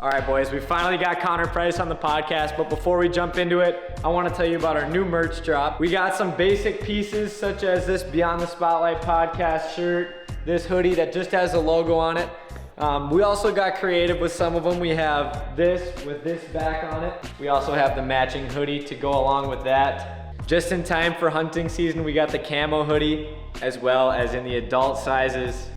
All right, boys, we finally got Connor Price on the podcast, but before we jump into it, I want to tell you about our new merch drop. We got some basic pieces such as this Beyond the Spotlight podcast shirt, this hoodie that just has a logo on it. We also got creative with some of them. We have this with this back on it. We also have the matching hoodie to go along with that. Just in time for hunting season, we got the camo hoodie as well as in the adult sizes.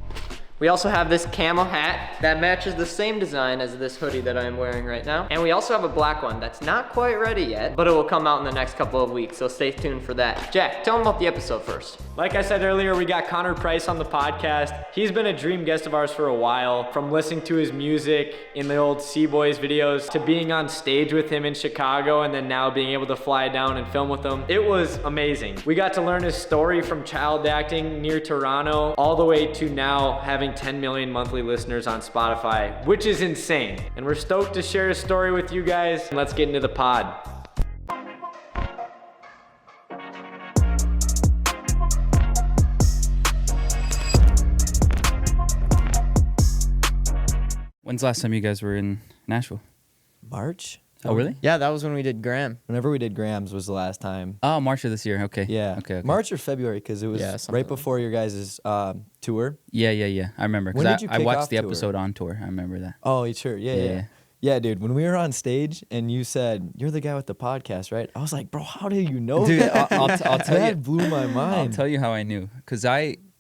We also have this camo hat that matches the same design as this hoodie that I'm wearing right now. And we also have a black one that's not quite ready yet, but it will come out in the next couple of weeks, so stay tuned for that. Jack, tell them about the episode first. Like I said earlier, we got Connor Price on the podcast. He's been a dream guest of ours for a while, from listening to his music in the old C-Boys videos to being on stage with him in Chicago and then now being able to fly down and film with him. It was amazing. We got to learn his story from child acting near Toronto all the way to now having 10 million monthly listeners on Spotify, which is insane. And we're stoked to share his story with you guys. Let's get into the pod. When's the last time you guys were in Nashville? March? Oh, really? Yeah, that was when we did Graham. Whenever we did Graham's was the last time. Oh, March of this year. Okay. Yeah. Okay. March or February, because it was right before your guys' tour. Yeah. I remember. When did Because you I kick watched off the tour? episode on tour. I remember that. Oh, sure. Yeah. Yeah, dude, when we were on stage and you said, you're the guy with the podcast, right? I was like, bro, how do you know Dude, that? I'll tell That you. blew my mind. I'll tell you how I knew.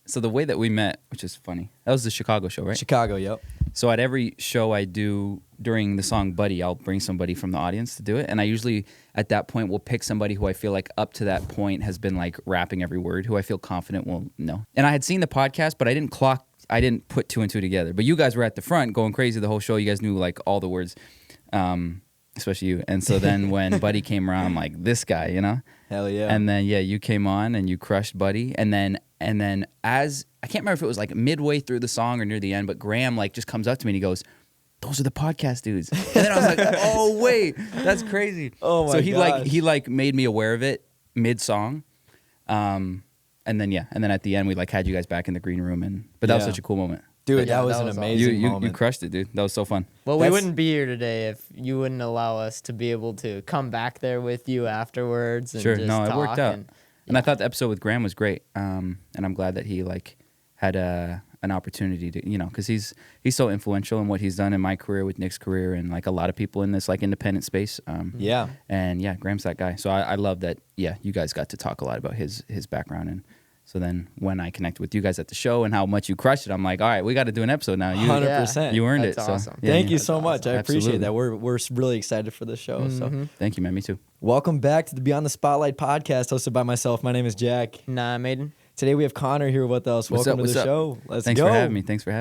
So the way that we met, which is funny, that was the Chicago show, right? Chicago, yep. So at every show I do during the song Buddy, I'll bring somebody from the audience to do it. And I usually, at that point, will pick somebody who I feel like up to that point has been like rapping every word, who I feel confident will know. And I had seen the podcast, but I didn't put two and two together. But you guys were at the front going crazy the whole show. You guys knew like all the words, especially you. And so then when Buddy came around, I'm like, this guy, you know? Hell yeah. And then, you came on and you crushed Buddy. And then as, I can't remember if it was like midway through the song or near the end, but Graham like just comes up to me and he goes, those are the podcast dudes. And then I was like, oh, wait, that's crazy. Oh, my So gosh. he made me aware of it mid-song. And then at the end, we like had you guys back in the green room. But that was such a cool moment. Dude, Yeah, that was that an was amazing You moment. crushed it, dude. That was so fun. Well, we That's- wouldn't be here today if you wouldn't allow us to be able to come back there with you afterwards and Sure, just no, talk. it worked out. And I yeah. thought the episode with Graham was great. And I'm glad that he like had an opportunity to, because he's so influential in what he's done in my career, with Nick's career, and like a lot of people in this like independent space. Yeah. And Graham's that guy. So I love that. Yeah, you guys got to talk a lot about his background. And so then when I connected with you guys at the show and how much you crushed it, I'm like, all right, we got to do an episode now. 100%. You earned That's it. awesome. So, yeah, Thank you yeah. so much. I appreciate Absolutely. that. We're really excited for this show. So Thank you, man. Me too. welcome back to the Beyond the Spotlight podcast hosted by myself. My name is Jack. Nah, Maiden. Today we have Connor here with us. What's Welcome up? to the What's up? show. Let's Thanks go. for having me. Thanks for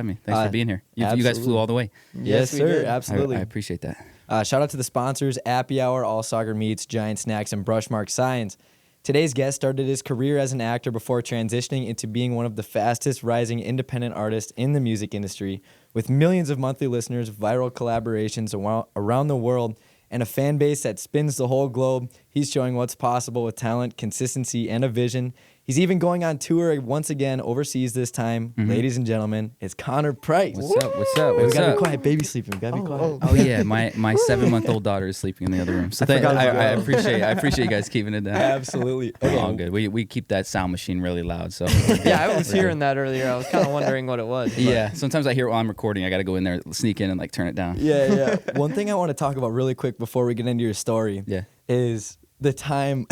being here. You guys absolutely. flew all the way. Yes, we sir. did. Absolutely. I appreciate that. Shout out to the sponsors, Appy Hour, All Soccer Meats, Giant Snacks, and Brushmark Signs. Today's guest started his career as an actor before transitioning into being one of the fastest rising independent artists in the music industry, with millions of monthly listeners, viral collaborations around the world, and a fan base that spins the whole globe. He's showing what's possible with talent, consistency, and a vision. He's even going on tour once again overseas this time. Ladies and gentlemen, it's Connor Price. What's up? What's up? Wait, we What's gotta up? be quiet. Baby's sleeping. We gotta be quiet. Oh yeah, my 7-month-old daughter is sleeping in the other room. So forgot I about appreciate you guys keeping it down. Absolutely. All good. We keep that sound machine really loud. So Yeah, I was hearing that earlier. I was kind of wondering what it was. but- yeah. Sometimes I hear it while I'm recording. I got to go in there, sneak in, and like turn it down. Yeah. One thing I want to talk about really quick before we get into your story Yeah. is the time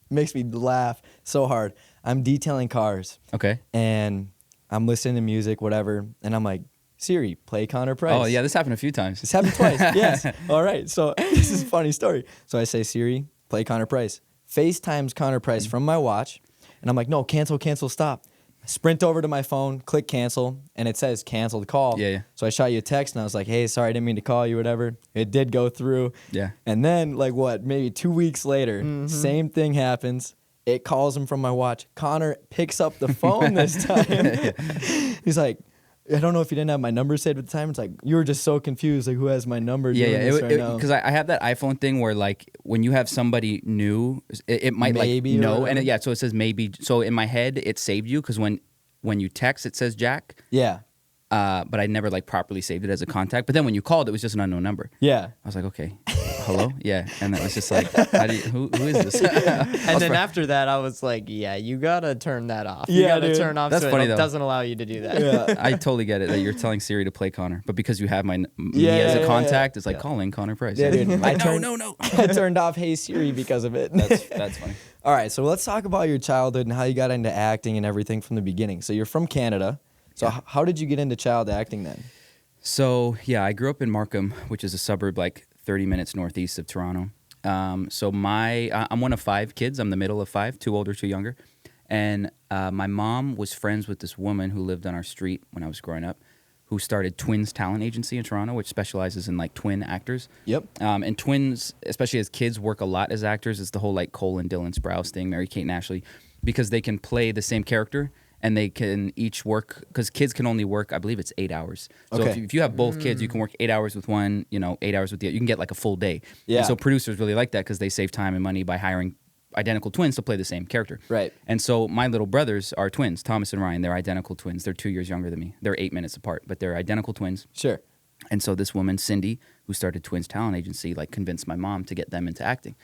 makes me laugh so hard. I'm detailing cars Okay. and I'm listening to music, whatever, and I'm like, Siri, play Connor Price. Oh yeah, this happened a few times. This happened twice. Yes. All right. So this is a funny story. So I say, Siri, play Connor Price. FaceTimes Connor Price from my watch, and I'm like, no, cancel, stop. Sprint over to my phone, click cancel, and it says cancel the call. Yeah. So I shot you a text, and I was like, hey, sorry, I didn't mean to call you, whatever. It did go through. Yeah. And then, like, maybe 2 weeks later, same thing happens. It calls him from my watch. Connor picks up the phone this time. He's like, I don't know if you didn't have my number saved at the time. It's like, you were just so confused, like, who has my number doing this right now? Because I have that iPhone thing where like when you have somebody new, it might Maybe like or no, whatever. and so it says maybe. So in my head, it saved you because when you text, it says Jack. Yeah. but I never like properly saved it as a contact. But then when you called, it was just an unknown number. Yeah. I was like, okay, hello, yeah, and then it was just like, who is this? And then after that, I was like, yeah, you gotta turn that off. You Yeah, gotta dude. turn off That's so funny, it though. doesn't allow you to do that. Yeah. I totally get it that you're telling Siri to play Connor, but because you have me Yeah, as a yeah, contact, it's like calling Connor Price. Yeah, dude. Like, I no. I turned off Hey Siri because of it. That's funny. All right, so let's talk about your childhood and how you got into acting and everything from the beginning. So you're from Canada. So how did you get into child acting then? So yeah, I grew up in Markham, which is a suburb like 30 minutes northeast of Toronto. So I'm one of 5 kids. I'm the middle of 5, 2 older, 2 younger. And my mom was friends with this woman who lived on our street when I was growing up, who started Twins Talent Agency in Toronto, which specializes in like twin actors. Yep. And twins, especially as kids, work a lot as actors. It's the whole like Cole and Dylan Sprouse thing, Mary-Kate and Ashley, because they can play the same character and they can each work, because kids can only work, I believe it's 8 hours. So Okay. if you have both kids, you can work 8 hours with one, 8 hours with the other. You can get like a full day. Yeah. And so producers really like that because they save time and money by hiring identical twins to play the same character. Right. And so my little brothers are twins, Thomas and Ryan. They're identical twins. They're 2 years younger than me. They're 8 minutes apart, but they're identical twins. Sure. And so this woman, Cindy, who started Twins Talent Agency, like convinced my mom to get them into acting.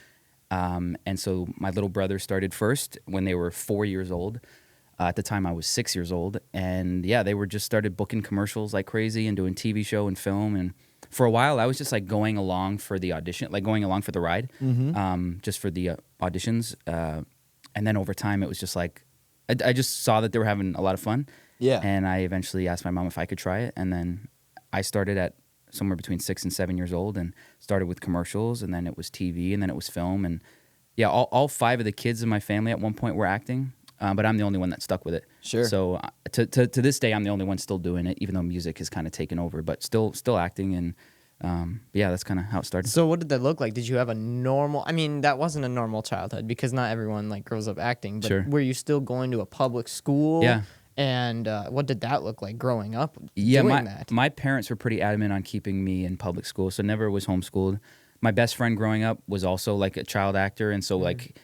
And so my little brother started first when they were 4 years old. At the time, I was 6 years old. And yeah, they were just started booking commercials like crazy and doing TV show and film. And for a while, I was just like going along for the audition, like going along for the ride, just for the auditions. And then over time, it was just like, I just saw that they were having a lot of fun. Yeah. And I eventually asked my mom if I could try it. And then I started at somewhere between 6 and 7 years old and started with commercials. And then it was TV and then it was film. And yeah, all 5 of the kids in my family at one point were acting. But I'm the only one that stuck with it. Sure. So to this day, I'm the only one still doing it, even though music has kind of taken over, but still acting. And yeah, that's kind of how it started. So what did that look like? Did you have a normal? I mean, that wasn't a normal childhood because not everyone like grows up acting. But Sure. were you still going to a public school? Yeah. And what did that look like growing up? Yeah, doing that? my parents were pretty adamant on keeping me in public school, so never was homeschooled. My best friend growing up was also like a child actor, and so like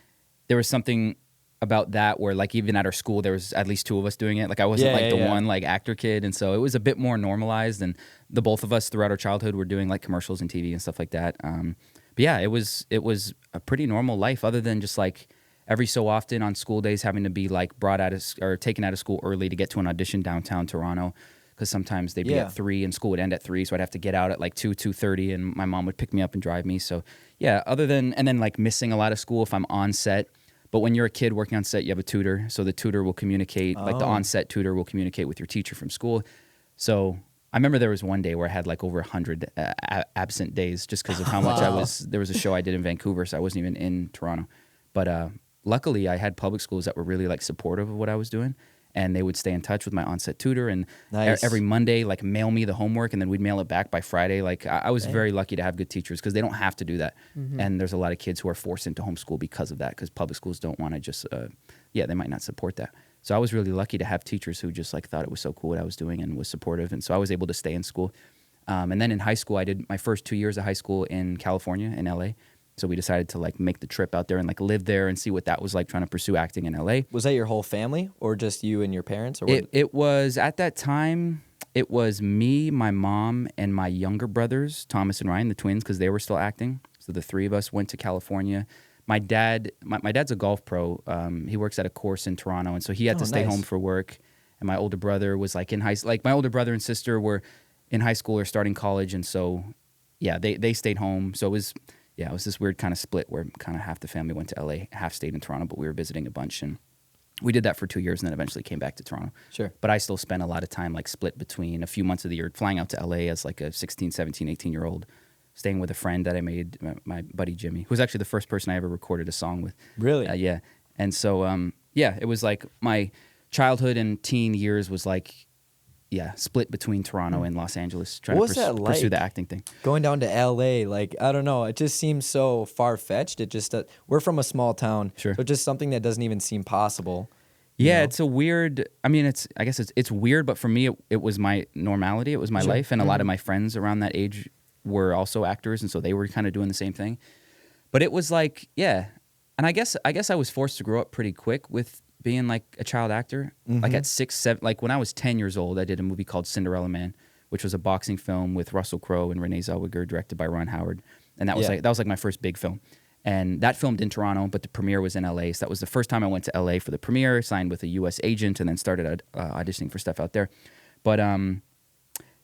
there was something about that where like even at our school there was at least 2 of us doing it. Like I wasn't the one like actor kid, and so it was a bit more normalized, and the both of us throughout our childhood were doing like commercials and TV and stuff like that. But yeah, it was a pretty normal life, other than just like every so often on school days having to be like brought out of or taken out of school early to get to an audition downtown Toronto, because sometimes they'd be at 3 and school would end at 3, so I'd have to get out at like 2:30, and my mom would pick me up and drive me. So yeah, and then like missing a lot of school if I'm on set. But when you're a kid working on set, you have a tutor, so the tutor will communicate, like the on-set tutor will communicate with your teacher from school. So I remember there was one day where I had like over 100 absent days just because of how much there was a show I did in Vancouver, so I wasn't even in Toronto. But luckily, I had public schools that were really like supportive of what I was doing, and they would stay in touch with my on-set tutor, and every Monday like mail me the homework, and then we'd mail it back by Friday. Like I was very lucky to have good teachers because they don't have to do that. And there's a lot of kids who are forced into homeschool because of that, because public schools don't want to just they might not support that. So I was really lucky to have teachers who just like thought it was so cool what I was doing and was supportive, and so I was able to stay in school. And then in high school, I did my first 2 years of high school in California, in LA. So we decided to like make the trip out there and like live there and see what that was like, trying to pursue acting in LA. Was that your whole family or just you and your parents? Or what? It was, at that time, it was me, my mom, and my younger brothers, Thomas and Ryan, the twins, because they were still acting. So the 3 of us went to California. My dad's a golf pro. He works at a course in Toronto, and so he had to stay home for work. And my older brother was like in my older brother and sister were in high school or starting college, and so yeah, they stayed home. So it was this weird kind of split where kind of half the family went to LA, half stayed in Toronto, but we were visiting a bunch, and we did that for 2 years and then eventually came back to Toronto. Sure. But I still spent a lot of time like split between a few months of the year flying out to LA as like a 16, 17, 18-year-old, staying with a friend that I made, my buddy Jimmy, who was actually the first person I ever recorded a song with. Really? Yeah. And so, it was like my childhood and teen years was like, split between Toronto and Los Angeles, trying to pursue the acting thing. Going down to LA, like, I don't know, it just seems so far-fetched. It just, we're from a small town, Sure. so just something that doesn't even seem possible. Yeah, it's a weird, I guess it's weird, but for me, it was my normality. It was my life, and a lot of my friends around that age were also actors, and so they were kind of doing the same thing. But it was like, and I guess I was forced to grow up pretty quick with being like a child actor. Like at 6, 7, like when I was 10 years old, I did a movie called Cinderella Man, which was a boxing film with Russell Crowe and Renee Zellweger, directed by Ron Howard. And that was like my first big film. And that filmed in Toronto, but the premiere was in LA. So that was the first time I went to LA for the premiere, signed with a US agent, and then started auditioning for stuff out there. But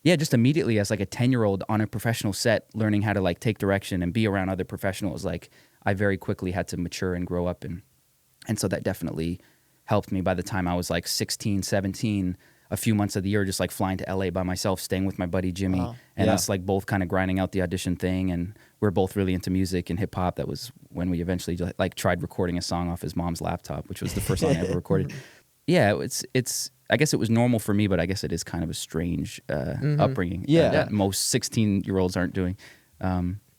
yeah, just immediately as like a 10-year-old on a professional set, learning how to like take direction and be around other professionals, like I very quickly had to mature and grow up. And so that definitely helped me. By the time I was like 16, 17, a few months of the year, just like flying to LA by myself, staying with my buddy Jimmy, and us like both kind of grinding out the audition thing. And we're both really into music and hip hop. That was when we eventually like tried recording a song off his mom's laptop, which was the first song I ever recorded. Yeah, it's. I guess it was normal for me, but I guess it is kind of a strange upbringing that most 16-year-olds aren't doing.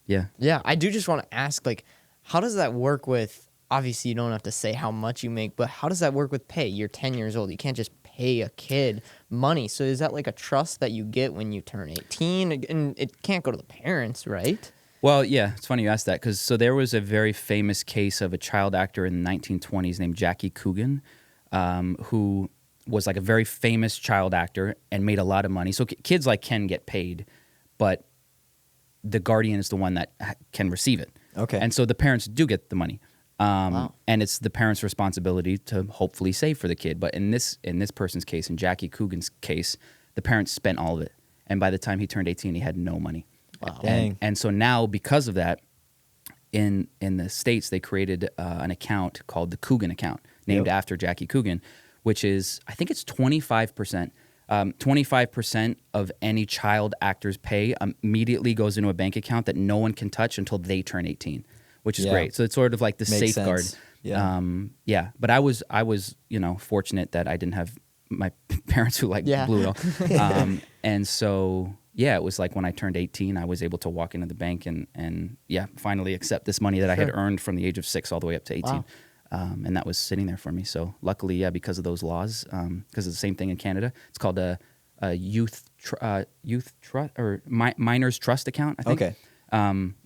Yeah, I do just want to ask, like, how does that work with, obviously you don't have to say how much you make, but how does that work with pay? You're 10 years old. You can't just pay a kid money. So is that like a trust that you get when you turn 18? And it can't go to the parents, right? Well, yeah, it's funny you asked that, because so there was a very famous case of a child actor in the 1920s named Jackie Coogan, who was like a very famous child actor and made a lot of money. So kids like can get paid, but the guardian is the one that can receive it. Okay. And so the parents do get the money. Wow. And it's the parents' responsibility to hopefully save for the kid. But in this person's case, in Jackie Coogan's case, the parents spent all of it. And by the time he turned 18, he had no money. Wow. Dang. And so now, because of that, in the States, they created an account called the Coogan account, named after Jackie Coogan, which is, I think it's 25%. 25% of any child actor's pay immediately goes into a bank account that no one can touch until they turn 18, which is great. So it's sort of like the Makes safeguard. sense. Yeah. But I was, fortunate that I didn't have my parents who like blew it all. And so, yeah, it was like when I turned 18, I was able to walk into the bank and finally accept this money that I had earned from the age of 6 all the way up to 18. Wow. And that was sitting there for me. So luckily, because of those laws, because it's the same thing in Canada, it's called a youth trust or minors trust account, I think. Okay.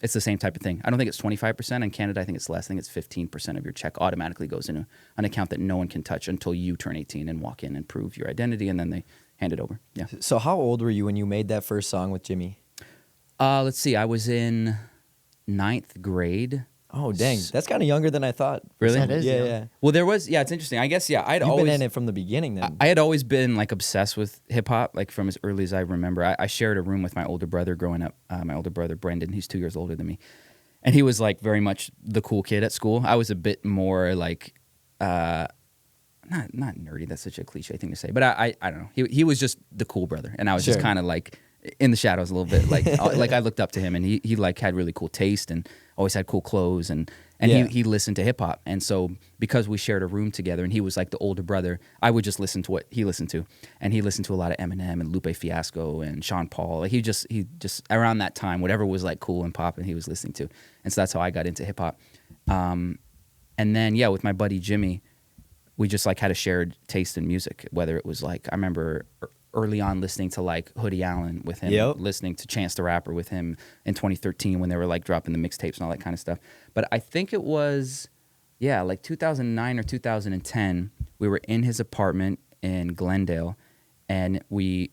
It's the same type of thing. I don't think it's 25%. In Canada, I think it's less. I think it's 15% of your check automatically goes into an account that no one can touch until you turn 18 and walk in and prove your identity, and then they hand it over. Yeah. So how old were you when you made that first song with Jimmy? Let's see. I was in 9th grade. Oh, dang. That's kind of younger than I thought. Really? That is Yeah, young. yeah. Well, there was, it's interesting. I guess, I'd You've always been in it from the beginning then. I had always been like obsessed with hip hop, like from as early as I remember. I shared a room with my older brother growing up. My older brother, Brendan, he's 2 years older than me. And he was like very much the cool kid at school. I was a bit more like, not nerdy. That's such a cliche thing to say, but I don't know. He was just the cool brother. And I was just kind of like in the shadows a little bit. Like, like I looked up to him, and he like had really cool taste and always had cool clothes, and he listened to hip hop. And so because we shared a room together and he was like the older brother, I would just listen to what he listened to. And he listened to a lot of Eminem and Lupe Fiasco and Sean Paul. Like he just around that time, whatever was like cool and pop, and he was listening to. And so that's how I got into hip hop. And then with my buddy Jimmy, we just like had a shared taste in music, whether it was like, I remember early on listening to like Hoodie Allen with him, listening to Chance the Rapper with him in 2013 when they were like dropping the mixtapes and all that kind of stuff. But I think it was, like 2009 or 2010, we were in his apartment in Glendale, and he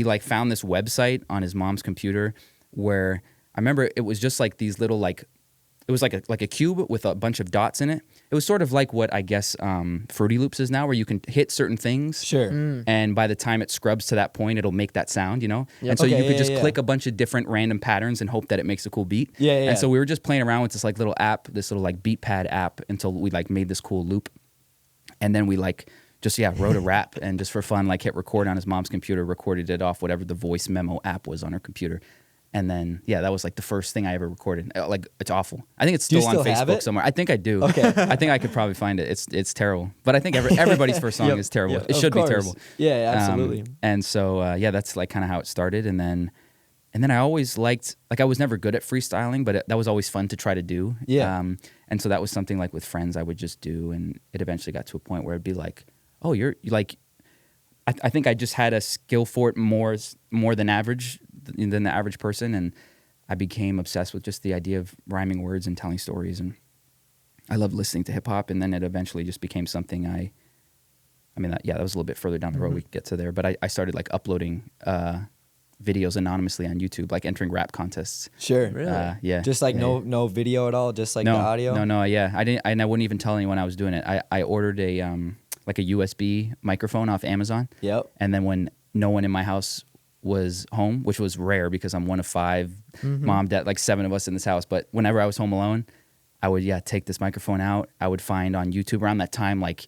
like found this website on his mom's computer where I remember it was just like these little like, it was like a cube with a bunch of dots in it. It was sort of like what I guess Fruity Loops is now, where you can hit certain things. Sure. And by the time it scrubs to that point, it'll make that sound, Yep. And so you could just click a bunch of different random patterns and hope that it makes a cool beat. Yeah. And so we were just playing around with this like little app, this little like beat pad app, until we like made this cool loop. And then we like just wrote a rap and just for fun like hit record on his mom's computer, recorded it off whatever the voice memo app was on her computer. And then, that was like the first thing I ever recorded. Like, it's awful. I think it's still on Facebook somewhere. I think I do. Okay. I think I could probably find it. It's terrible. But I think everybody's first song is terrible. It should be terrible. Yeah, absolutely. And so, that's like kind of how it started. And then I always liked, like I was never good at freestyling, but that was always fun to try to do. Yeah. And so that was something like with friends I would just do. And it eventually got to a point where it'd be like, oh, you're like, I think I just had a skill for it more than average than the average person, and I became obsessed with just the idea of rhyming words and telling stories, and I loved listening to hip hop. And then it eventually just became something I I mean, that was a little bit further down the road. We could get to there, but I started like uploading videos anonymously on YouTube, like entering rap contests. Sure. Really? Yeah. Just like no video at all, just like the audio? No, yeah. I wouldn't even tell anyone I was doing it. I ordered a like a USB microphone off Amazon. Yep. And then when no one in my house was home, which was rare because I'm one of 5, mom, dad, like 7 of us in this house. But whenever I was home alone, I would take this microphone out. I would find on YouTube around that time, like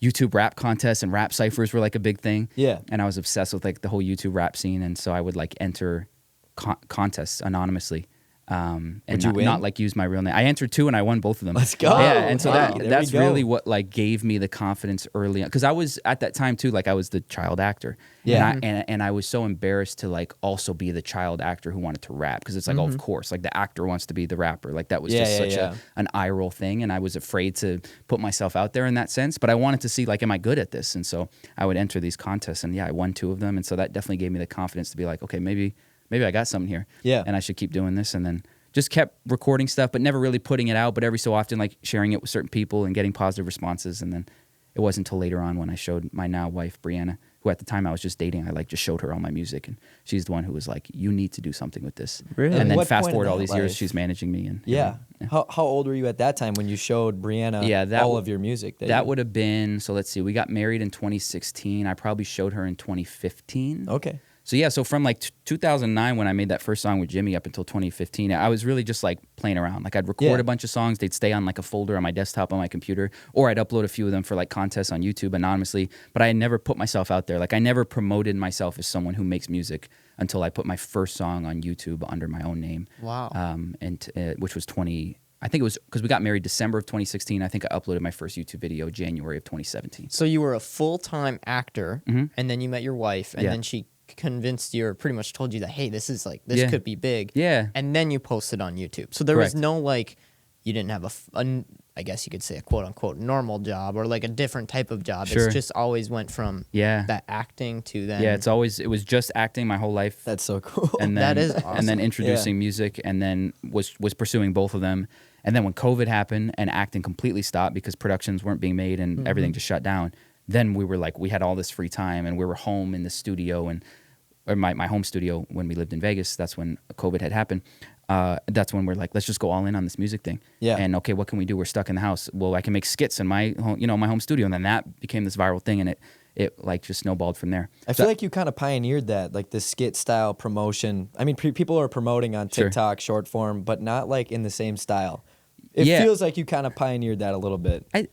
YouTube rap contests and rap ciphers were like a big thing. Yeah. And I was obsessed with like the whole YouTube rap scene. And so I would like enter contests anonymously. And Would you win? not like use my real name. I entered 2 and I won both of them. Let's go. Yeah, and so Wow. There that's we go. really what like gave me the confidence early on, because I was at that time too, like I was the child actor. Yeah. And I was so embarrassed to like also be the child actor who wanted to rap, because it's like, oh, of course, like the actor wants to be the rapper. Like that was just such an eye roll thing, and I was afraid to put myself out there in that sense. But I wanted to see like, am I good at this? And so I would enter these contests, and I won 2 of them, and so that definitely gave me the confidence to be like, okay, maybe I got something here. Yeah. And I should keep doing this, and then just kept recording stuff, but never really putting it out, but every so often like sharing it with certain people and getting positive responses. And then it wasn't until later on when I showed my now wife, Brianna, who at the time I was just dating, I like just showed her all my music, and she's the one who was like, you need to do something with this. Really? And then What fast point forward in all that these years, life? she's managing me. And Yeah. How old were you at that time when you showed Brianna all of your music? That would have been, so let's see, we got married in 2016. I probably showed her in 2015. Okay. So yeah, so from like 2009 when I made that first song with Jimmy up until 2015, I was really just like playing around. Like I'd record a bunch of songs, they'd stay on like a folder on my desktop on my computer, or I'd upload a few of them for like contests on YouTube anonymously, but I had never put myself out there. Like I never promoted myself as someone who makes music until I put my first song on YouTube under my own name. Wow. Which was I think it was because we got married December of 2016. I think I uploaded my first YouTube video January of 2017. So you were a full-time actor, and then you met your wife, and then she convinced you, or pretty much told you that, hey, this could be big. Yeah. And then you posted on YouTube. So there was no like, you didn't have I guess you could say a quote unquote normal job or like a different type of job. Sure. It's just always went from that acting to then. Yeah, it was just acting my whole life. That's so cool. And then, That is awesome. And then introducing music, and then was pursuing both of them. And then when COVID happened and acting completely stopped because productions weren't being made and everything just shut down, then we were like, we had all this free time, and we were home in the studio, or my home studio when we lived in Vegas. That's when COVID had happened. That's when we're like, let's just go all in on this music thing. Yeah. And okay, what can we do? We're stuck in the house. Well, I can make skits in my home studio, and then that became this viral thing, and it like just snowballed from there. I feel like you kind of pioneered that, like the skit style promotion. I mean, people are promoting on TikTok, short form, but not like in the same style. It feels like you kind of pioneered that a little bit. Maybe.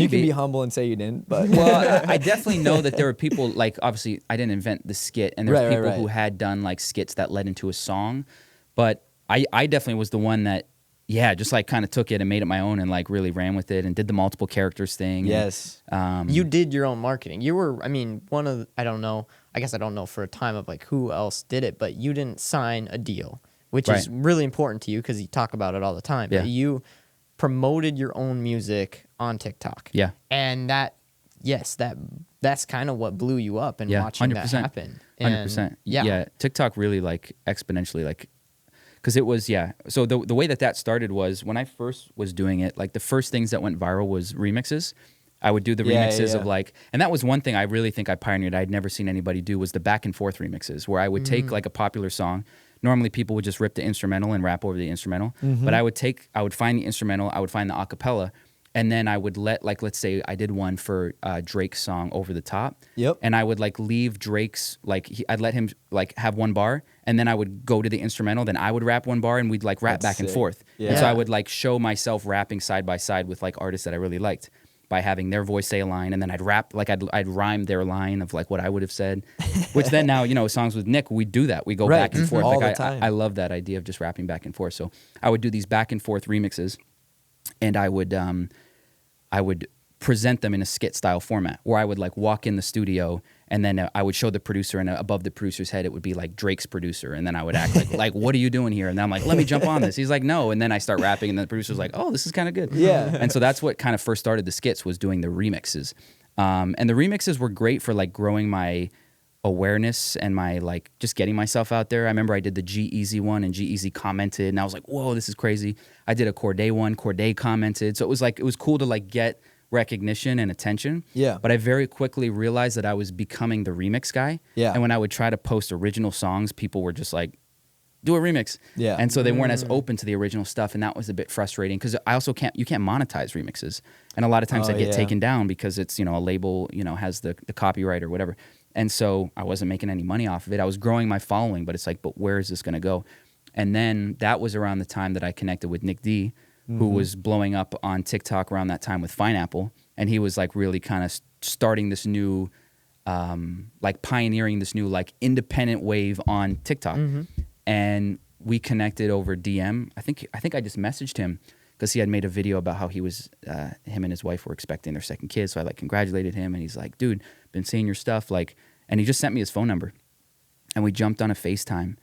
You can be humble and say you didn't, but Well, I definitely know that there were people, like, obviously I didn't invent the skit, and there's people who had done like skits that led into a song, but I definitely was the one that just like kind of took it and made it my own and like really ran with it and did the multiple characters thing. Yes. You did your own marketing. You were, I mean, I don't know for a time of like who else did it, but you didn't sign a deal, which is really important to you because you talk about it all the time. Yeah. But you promoted your own music on TikTok. Yeah. And that's kind of what blew you up and watching 100%. that happen. 100%. Yeah. Yeah. TikTok really like exponentially like, because it was, so the way that started was when I first was doing it, like the first things that went viral was remixes. I would do the remixes of like, and that was one thing I really think I pioneered. I'd never seen anybody do was the back and forth remixes, where I would take like a popular song. Normally people would just rip the instrumental and rap over the instrumental, but I would find the instrumental, I would find the acapella, and then I would like, let's say I did one for Drake's song Over the Top. Yep. And I would like leave Drake's, like I'd let him like have one bar, and then I would go to the instrumental, then I would rap one bar, and we'd like rap That's back and sick. forth. Yeah. And so I would like show myself rapping side by side with like artists that I really liked by having their voice say a line, and then I'd rap, like I'd rhyme their line of like what I would have said, which then now, songs with Nic, we do that. We go back and forth. All Like the time. I love that idea of just rapping back and forth. So I would do these back and forth remixes, and I would present them in a skit style format where I would like walk in the studio, and then I would show the producer, and above the producer's head it would be like Drake's producer, and then I would act like what are you doing here? And then I'm like, let me jump on this. He's like, no, and then I start rapping, and then the producer's like, oh, this is kind of good. Yeah. And so that's what kind of first started the skits, was doing the remixes, and the remixes were great for like growing my awareness and my like just getting myself out there. I remember I did the G-Eazy one, and G-Eazy commented, and I was like, whoa, this is crazy. I did a Corday one, Corday commented, so it was cool to like get recognition and attention. Yeah. But I very quickly realized that I was becoming the remix guy. Yeah. And when I would try to post original songs, people were just like, do a remix. Yeah. And so they weren't as open to the original stuff, and that was a bit frustrating because I also you can't monetize remixes. And a lot of times they get taken down because it's, a label, has the copyright or whatever. And so I wasn't making any money off of it. I was growing my following, but it's like, but where is this going to go? And then that was around the time that I connected with Nic D, who was blowing up on TikTok around that time with Pineapple. And he was like really kind of starting this new, like pioneering this new like independent wave on TikTok. And we connected over DM. I think I just messaged him because he had made a video about how he was, him and his wife were expecting their second kid. So I like congratulated him, and he's like, dude, been seeing your stuff. Like, and he just sent me his phone number, and we jumped on a FaceTime.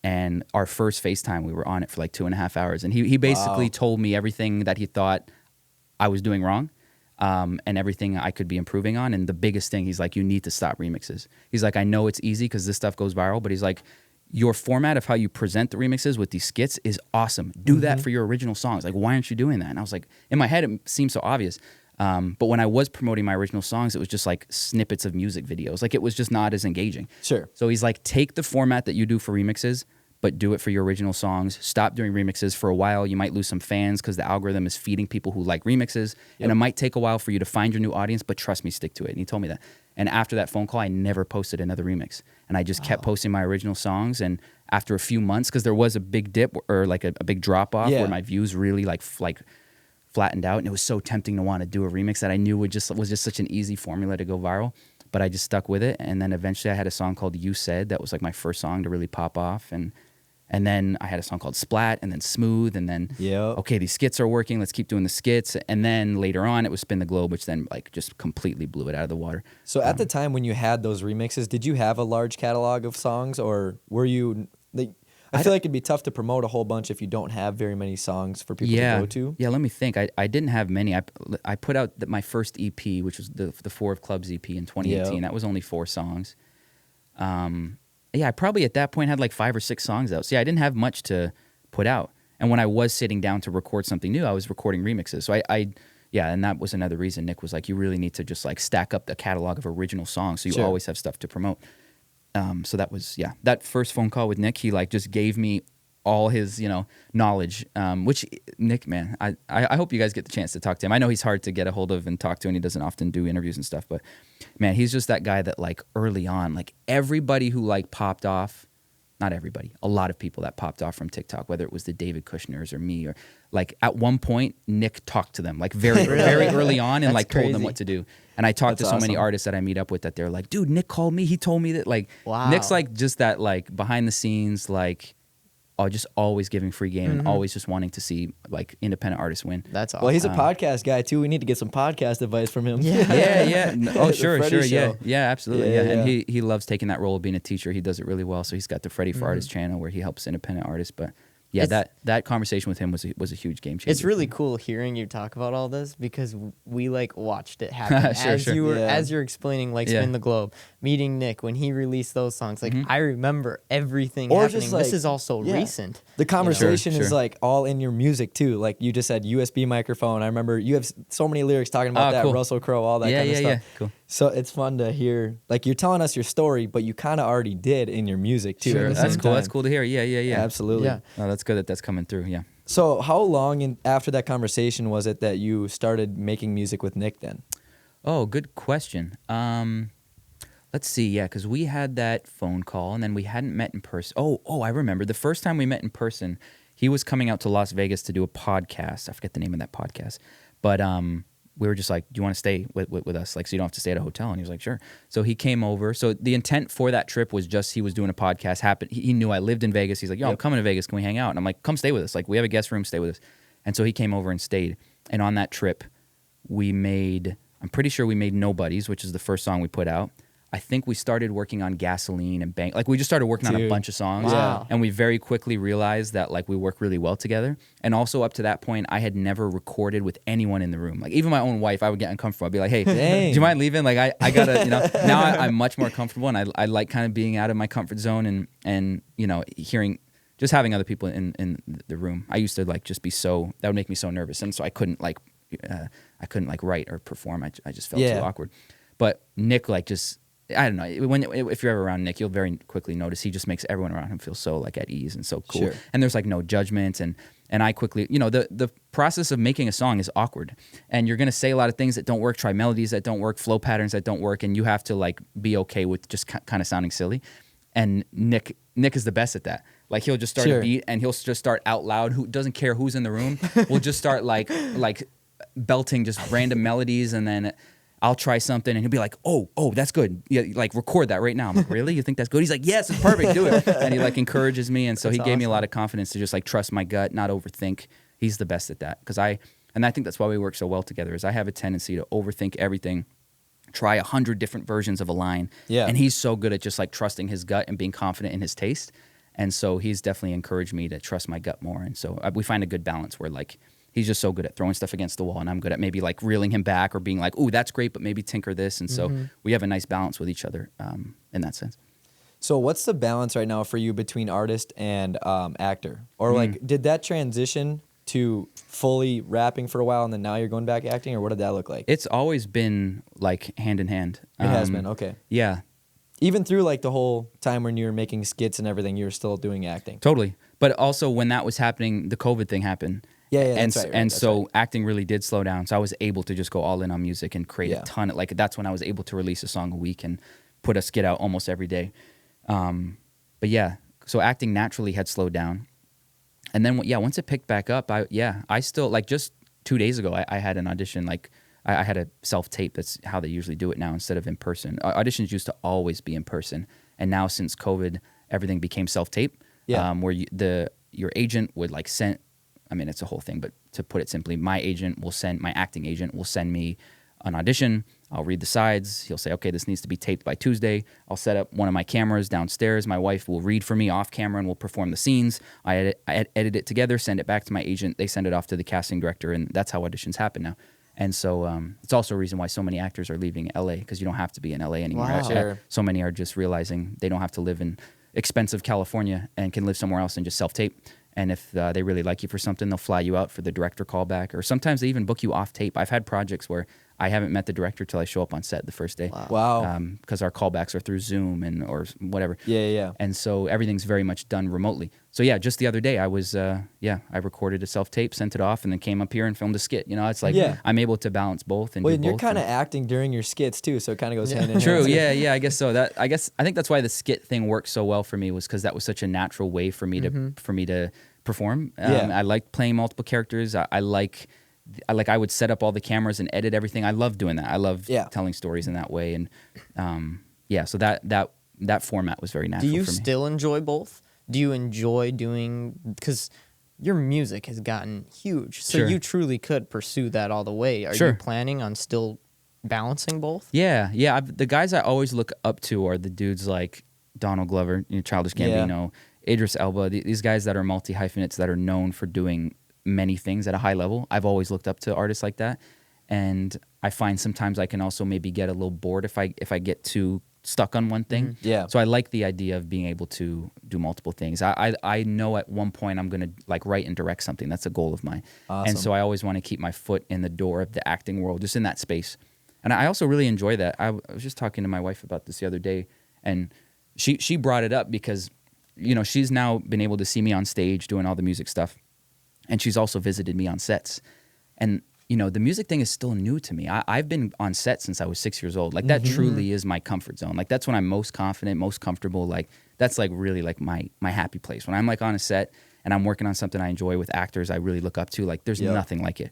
And our first FaceTime, we were on it for like 2.5 hours. And he basically told me everything that he thought I was doing wrong, and everything I could be improving on. And the biggest thing, he's like, you need to stop remixes. He's like, I know it's easy because this stuff goes viral, but he's like, your format of how you present the remixes with these skits is awesome. Do that for your original songs. Like, why aren't you doing that? And I was like, in my head, it seemed so obvious. But when I was promoting my original songs, it was just like snippets of music videos. Like, it was just not as engaging. Sure. So he's like, take the format that you do for remixes, but do it for your original songs. Stop doing remixes for a while. You might lose some fans because the algorithm is feeding people who like remixes. And it might take a while for you to find your new audience, but trust me, stick to it. And he told me that. And after that phone call, I never posted another remix. And I just kept posting my original songs. And after a few months, because there was a big dip or like a big drop off where my views really like flattened out. And it was so tempting to want to do a remix that I knew was just such an easy formula to go viral. But I just stuck with it. And then eventually I had a song called You Said that was like my first song to really pop off. And then I had a song called Splat, and then Smooth, and then, okay, these skits are working. Let's keep doing the skits. And then later on, it was Spin the Globe, which then like just completely blew it out of the water. So at the time when you had those remixes, did you have a large catalog of songs, or were you like? I feel like it'd be tough to promote a whole bunch if you don't have very many songs for people to go to. Yeah, let me think. I didn't have many. I put out my first EP, which was the Four of Clubs EP in 2018. That was only 4 songs. Yeah, I probably at that point had like 5 or 6 songs out. So yeah, I didn't have much to put out. And when I was sitting down to record something new, I was recording remixes. So yeah, and that was another reason Nic was like, you really need to just like stack up the catalog of original songs so you always have stuff to promote. So that was, that first phone call with Nic, he like just gave me all his, knowledge, which Nic, man, I hope you guys get the chance to talk to him. I know he's hard to get a hold of and talk to, and he doesn't often do interviews and stuff, but man, he's just that guy that like early on, like everybody who like popped off, not everybody, a lot of people that popped off from TikTok, whether it was the David Kushners or me, or like at one point, Nic talked to them like very, very early on and like told them what to do. And I talked to so many artists that I meet up with that they're like, dude, Nic called me. He told me that like, Nic's like just that like behind the scenes, like, just always giving free game and always just wanting to see like independent artists win. That's awesome. Well, he's a podcast guy too. We need to get some podcast advice from him. Yeah. Oh, sure. Show. Yeah, absolutely. Yeah. And he loves taking that role of being a teacher. He does it really well. So he's got the Freddie for Artists channel where he helps independent artists. But yeah, that conversation with him was a huge game changer. It's really cool hearing you talk about all this because we like watched it happen as you're explaining like Spin the Globe, meeting Nic when he released those songs. Like I remember everything happening. Just, like, this is also recent. The conversation is like all in your music too. Like you just said USB microphone. I remember you have so many lyrics talking about that, Russell Crowe, all that kind of stuff. Yeah, cool. So it's fun to hear, like you're telling us your story, but you kind of already did in your music too. Sure, that's cool. That's cool to hear. Yeah. Absolutely. Yeah. No, that's good that's coming through. Yeah. So how long after that conversation was it that you started making music with Nic then? Oh, good question. Let's see. Yeah, because we had that phone call and then we hadn't met in person. Oh, I remember the first time we met in person. He was coming out to Las Vegas to do a podcast. I forget the name of that podcast, but we were just like, do you want to stay with us? Like, so you don't have to stay at a hotel. And he was like, sure. So he came over. So the intent for that trip was just he was doing a podcast. He knew I lived in Vegas. He's like, yo, I'm coming to Vegas. Can we hang out? And I'm like, come stay with us. Like, we have a guest room. Stay with us. And so he came over and stayed. And on that trip, I'm pretty sure we made Nobodies, which is the first song we put out. I think we started working on Gasoline and Bank. Like, we just started working on a bunch of songs. Wow. And we very quickly realized that, like, we work really well together. And also, up to that point, I had never recorded with anyone in the room. Like, even my own wife, I would get uncomfortable. I'd be like, hey, do you mind leaving? Like, I gotta, now I'm much more comfortable. And I like kind of being out of my comfort zone and just having other people in the room. I used to, like, just be that would make me so nervous. And so I couldn't, like, I couldn't like write or perform. I just felt Yeah. too awkward. But Nick, like, just, I don't know. If you're ever around Nick, you'll very quickly notice he just makes everyone around him feel so like at ease and so cool. Sure. And there's like no judgment. And I quickly, the process of making a song is awkward. And you're going to say a lot of things that don't work, try melodies that don't work, flow patterns that don't work. And you have to like be okay with just kind of sounding silly. And Nick is the best at that. Like he'll just start Sure. a beat and he'll just start out loud. Who doesn't care who's in the room? We'll just start like belting just random melodies, and then I'll try something and he'll be like, oh, that's good. Yeah, like record that right now. I'm like, really? You think that's good? He's like, yes, it's perfect. Do it. And he like encourages me. And so That's he gave me a awesome. lot of confidence to just like trust my gut, not overthink. He's the best at that. I think that's why we work so well together is I have a tendency to overthink everything, try 100 different versions of a line. Yeah. And he's so good at just like trusting his gut and being confident in his taste. And so he's definitely encouraged me to trust my gut more. And so we find a good balance where like he's just so good at throwing stuff against the wall, and I'm good at maybe like reeling him back or being like, "Ooh, that's great, but maybe tinker this." And so we have a nice balance with each other in that sense. So what's the balance right now for you between artist and actor? Or like, did that transition to fully rapping for a while and then now you're going back acting, or what did that look like? It's always been like hand in hand. It has been, okay. Yeah, Even through like the whole time when you were making skits and everything, you were still doing acting. totally. But also when that was happening, the COVID thing happened. Yeah, and that's right, and that's so right. acting really did slow down. So I was able to just go all in on music and create Yeah. a ton of like that's when I was able to release a song a week and put a skit out almost every day. But yeah, so acting naturally had slowed down. And then once it picked back up, I still like just 2 days ago I had an audition, like I had a self-tape. That's how they usually do it now instead of in person. Auditions used to always be in person, and now since COVID, everything became self-tape. Yeah. Where your agent would like send. I mean, it's a whole thing, but to put it simply, my acting agent will send me an audition. I'll read the sides. He'll say, okay, this needs to be taped by Tuesday. I'll set up one of my cameras downstairs. My wife will read for me off camera and we'll perform the scenes. I edit it together, send it back to my agent. They send it off to the casting director, and that's how auditions happen now. And so it's also a reason why so many actors are leaving LA, because you don't have to be in LA anymore. Wow. Sure. So many are just realizing they don't have to live in expensive California and can live somewhere else and just self-tape. And if they really like you for something, they'll fly you out for the director callback. Or sometimes they even book you off tape. I've had projects where I haven't met the director till I show up on set the first day. Wow. Because our callbacks are through Zoom or whatever. Yeah. And so everything's very much done remotely. So yeah, just the other day I was, I recorded a self-tape, sent it off, and then came up here and filmed a skit. You know, it's like I'm able to balance both and Well, do and you're both. kind of acting during your skits too, so it kind of goes hand in hand. True. Yeah. I guess so. I think that's why the skit thing worked so well for me, was because that was such a natural way for me to perform. I like playing multiple characters. I would set up all the cameras and edit everything. I love doing that. I love telling stories in that way. And so that format was very natural Do you for me. still enjoy both? Do you enjoy doing, because your music has gotten huge, so Sure. you truly could pursue that all the way. Are Sure. you planning on still balancing both? Yeah. The guys I always look up to are the dudes like Donald Glover, Childish Gambino, Idris Elba, these guys that are multi-hyphenates that are known for doing many things at a high level. I've always looked up to artists like that. And I find sometimes I can also maybe get a little bored if I get too stuck on one thing. Yeah. So I like the idea of being able to do multiple things. I know at one point I'm going to like write and direct something. That's a goal of mine. Awesome. And so I always want to keep my foot in the door of the acting world, just in that space. And I also really enjoy that. I was just talking to my wife about this the other day, and she brought it up because, she's now been able to see me on stage doing all the music stuff. And she's also visited me on sets. And, the music thing is still new to me. I've been on set since I was 6 years old. Like, that truly is my comfort zone. Like, that's when I'm most confident, most comfortable. Like, that's, like, really, like, my happy place. When I'm, like, on a set and I'm working on something I enjoy with actors I really look up to, like, there's nothing like it.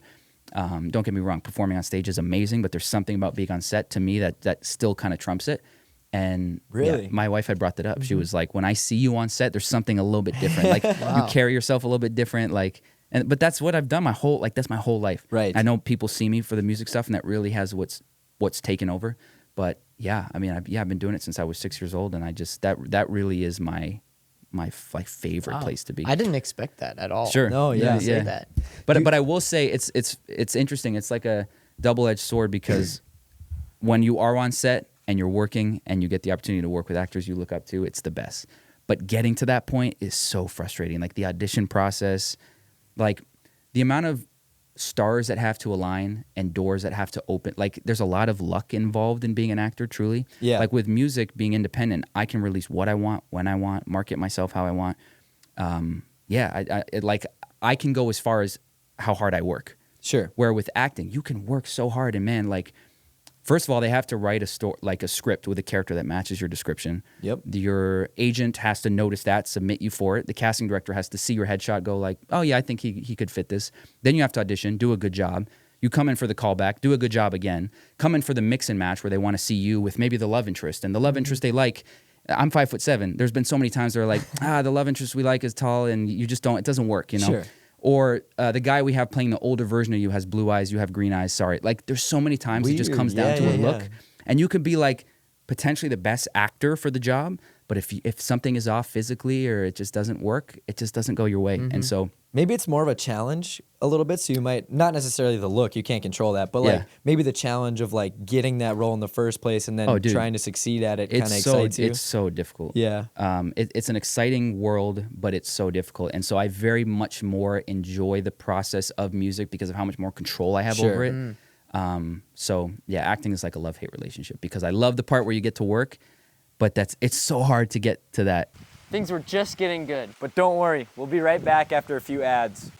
Don't get me wrong. Performing on stage is amazing, but there's something about being on set, to me, that still kind of trumps it. And Really? my wife had brought that up. She was like, when I see you on set, there's something a little bit different. Like, you carry yourself a little bit different, like... But that's what I've done that's my whole life. Right. I know people see me for the music stuff, and that really has what's taken over. But yeah, I mean, I've been doing it since I was 6 years old, and I just that really is my favorite place to be. I didn't expect that at all. Sure. No, yeah. Say that. But I will say it's interesting. It's like a double-edged sword, because when you are on set and you're working and you get the opportunity to work with actors you look up to, it's the best. But getting to that point is so frustrating. Like the audition process. Like the amount of stars that have to align and doors that have to open. Like there's a lot of luck involved in being an actor, truly. Yeah. Like with music being independent, I can release what I want, when I want, market myself how I want. I can go as far as how hard I work. Sure. Where with acting, you can work so hard, and man, like, first of all, they have to write a script with a character that matches your description. Yep. Your agent has to notice that, submit you for it. The casting director has to see your headshot, go like, oh yeah, I think he could fit this. Then you have to audition, do a good job. You come in for the callback, do a good job again. Come in for the mix and match where they want to see you with maybe the love interest, and the love interest they like. I'm 5'7". There's been so many times they're like, the love interest we like is tall, and you just don't. It doesn't work, you know. Sure. Or the guy we have playing the older version of you has blue eyes, you have green eyes. Sorry, like there's so many times it just comes down to a look, and you could be like potentially the best actor for the job, but if something is off physically or it just doesn't work, it just doesn't go your way, and so. Maybe it's more of a challenge a little bit, so you might, not necessarily the look, you can't control that, but like maybe the challenge of like getting that role in the first place and then trying to succeed at it kind of excites you. It's so difficult. Yeah. It's an exciting world, but it's so difficult. And so I very much more enjoy the process of music because of how much more control I have over it. So yeah, acting is like a love-hate relationship because I love the part where you get to work, but it's so hard to get to that. Things were just getting good. But don't worry, we'll be right back after a few ads.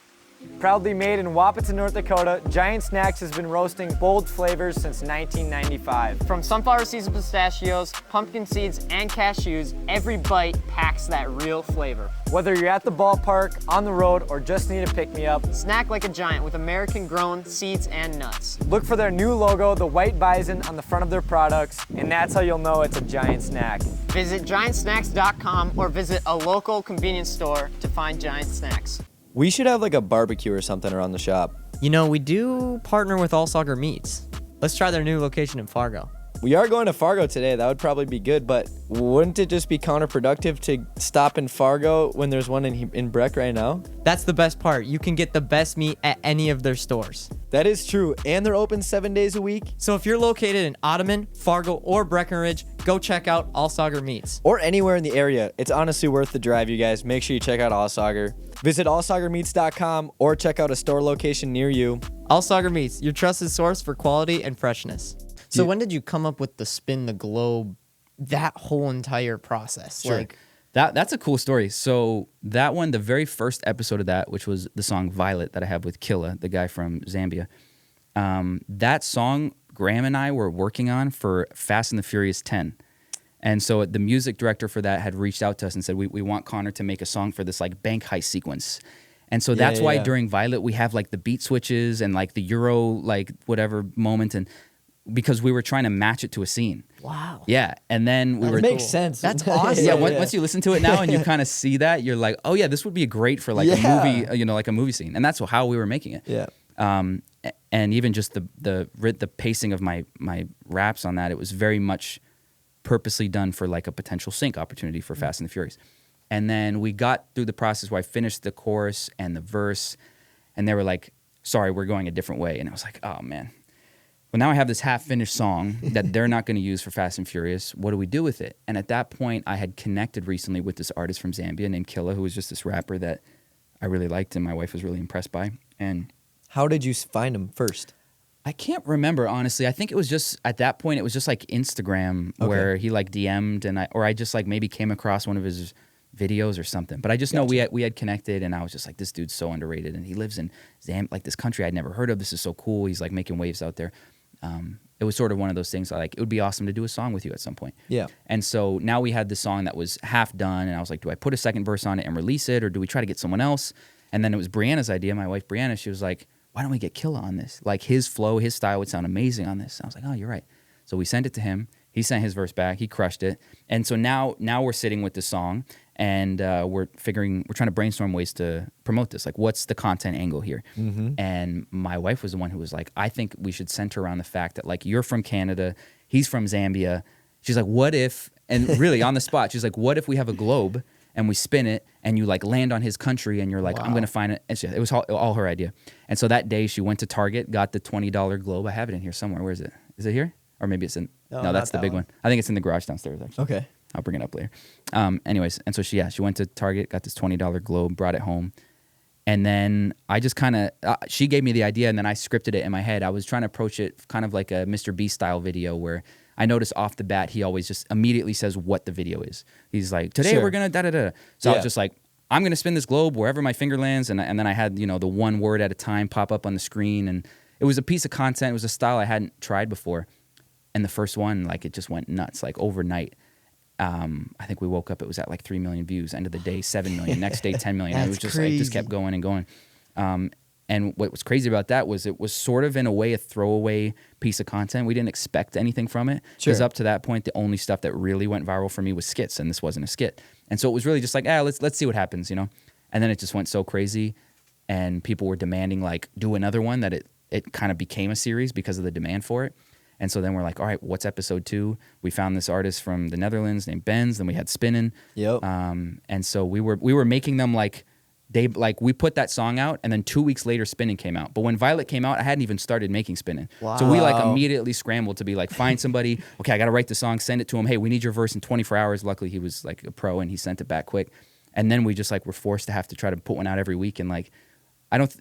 Proudly made in Wapaton, North Dakota, Giant Snacks has been roasting bold flavors since 1995. From sunflower seeds and pistachios, pumpkin seeds, and cashews, every bite packs that real flavor. Whether you're at the ballpark, on the road, or just need a pick-me-up, snack like a giant with American-grown seeds and nuts. Look for their new logo, the white bison, on the front of their products, and that's how you'll know it's a Giant Snack. Visit giantsnacks.com or visit a local convenience store to find Giant Snacks. We should have like a barbecue or something around the shop. You know, we do partner with All Sauger Meats. Let's try their new location in Fargo. We are going to Fargo today. That would probably be good, but wouldn't it just be counterproductive to stop in Fargo when there's one in Breck right now? That's the best part. You can get the best meat at any of their stores. That is true, and they're open 7 days a week. So if you're located in Ottoman, Fargo, or Breckenridge, go check out All Sauger Meats. Or anywhere in the area. It's honestly worth the drive, you guys. Make sure you check out All Sauger. Visit allsaugermeats.com or check out a store location near you. All Sauger Meats, your trusted source for quality and freshness. So when did you come up with the spin the globe, that whole entire process? Sure. Like, That's a cool story. So that one, the very first episode of that, which was the song Violet that I have with Killa, the guy from Zambia, that song Graham and I were working on for Fast and the Furious 10. And so the music director for that had reached out to us and said, we want Connor to make a song for this like bank heist sequence. And so that's why during Violet we have like the beat switches and like the Euro like whatever moment, and because we were trying to match it to a scene. wow. Yeah. And then we were... It makes sense. That's awesome. Yeah, once you listen to it now and you kind of see that, you're like, oh yeah, this would be great for like a movie, like a movie scene. And that's how we were making it. Yeah. And even just the pacing of my raps on that, it was very much purposely done for like a potential sync opportunity for Fast and the Furious. And then we got through the process where I finished the chorus and the verse, and they were like, sorry, we're going a different way. And I was like, oh man. Well, now I have this half-finished song that they're not going to use for Fast and Furious. What do we do with it? And at that point, I had connected recently with this artist from Zambia named Killa, who was just this rapper that I really liked and my wife was really impressed by. And how did you find him first? I can't remember, honestly. I think it was just, at that point, it was just like Instagram where he like DM'd and I just like maybe came across one of his videos or something. But I just know we had connected and I was just like, this dude's so underrated. And he lives in like this country I'd never heard of. This is so cool. He's like making waves out there. It was sort of one of those things like, it would be awesome to do a song with you at some point. Yeah. And so now we had this song that was half done and I was like, do I put a second verse on it and release it or do we try to get someone else? And then it was Brianna's idea, my wife Brianna. She was like, why don't we get Killa on this? Like his flow, his style would sound amazing on this. And I was like, oh, you're right. So we sent it to him. He sent his verse back. He crushed it. And so now we're sitting with the song and we're trying to brainstorm ways to promote this. Like, what's the content angle here? Mm-hmm. And my wife was the one who was like, I think we should center around the fact that, like, you're from Canada, he's from Zambia. She's like, what if, and really on the spot, she's like, what if we have a globe and we spin it and you, like, land on his country and you're like, I'm going to find it. And it was all her idea. And so that day she went to Target, got the $20 globe. I have it in here somewhere. Where is it? Is it here? Or maybe it's in, no that's the big one. I think it's in the garage downstairs, actually. Okay. I'll bring it up later. Anyways, and so she went to Target, got this $20 globe, brought it home, And then I just kind of, she gave me the idea and then I scripted it in my head. I was trying to approach it kind of like a Mr. Beast style video where I noticed off the bat, he always just immediately says what the video is. He's like, today we're going to da-da-da. So I was just like, I'm going to spin this globe wherever my finger lands. And then I had, the one word at a time pop up on the screen. And it was a piece of content. It was a style I hadn't tried before. And the first one, like, it just went nuts, like overnight. I think we woke up, it was at like 3 million views. End of the day, 7 million. Next day, 10 million. It was just like, just kept going and going. And what was crazy about that was it was sort of in a way a throwaway piece of content. We didn't expect anything from it. Because up to that point, the only stuff that really went viral for me was skits, and this wasn't a skit. And so it was really just like, let's see what happens, And then it just went so crazy, and people were demanding like do another one, that it kind of became a series because of the demand for it. And so then we're like, all right, what's episode 2? We found this artist from the Netherlands named Benz. Then we had Spinnin'. Yep. And so we were making them like we put that song out, and then 2 weeks later Spinnin' came out. But when Violet came out, I hadn't even started making Spinnin'. Wow. So we like immediately scrambled to be like, find somebody. Okay, I got to write the song, send it to him. Hey, we need your verse in 24 hours. Luckily, he was like a pro and he sent it back quick. And then we just like were forced to have to try to put one out every week. And like,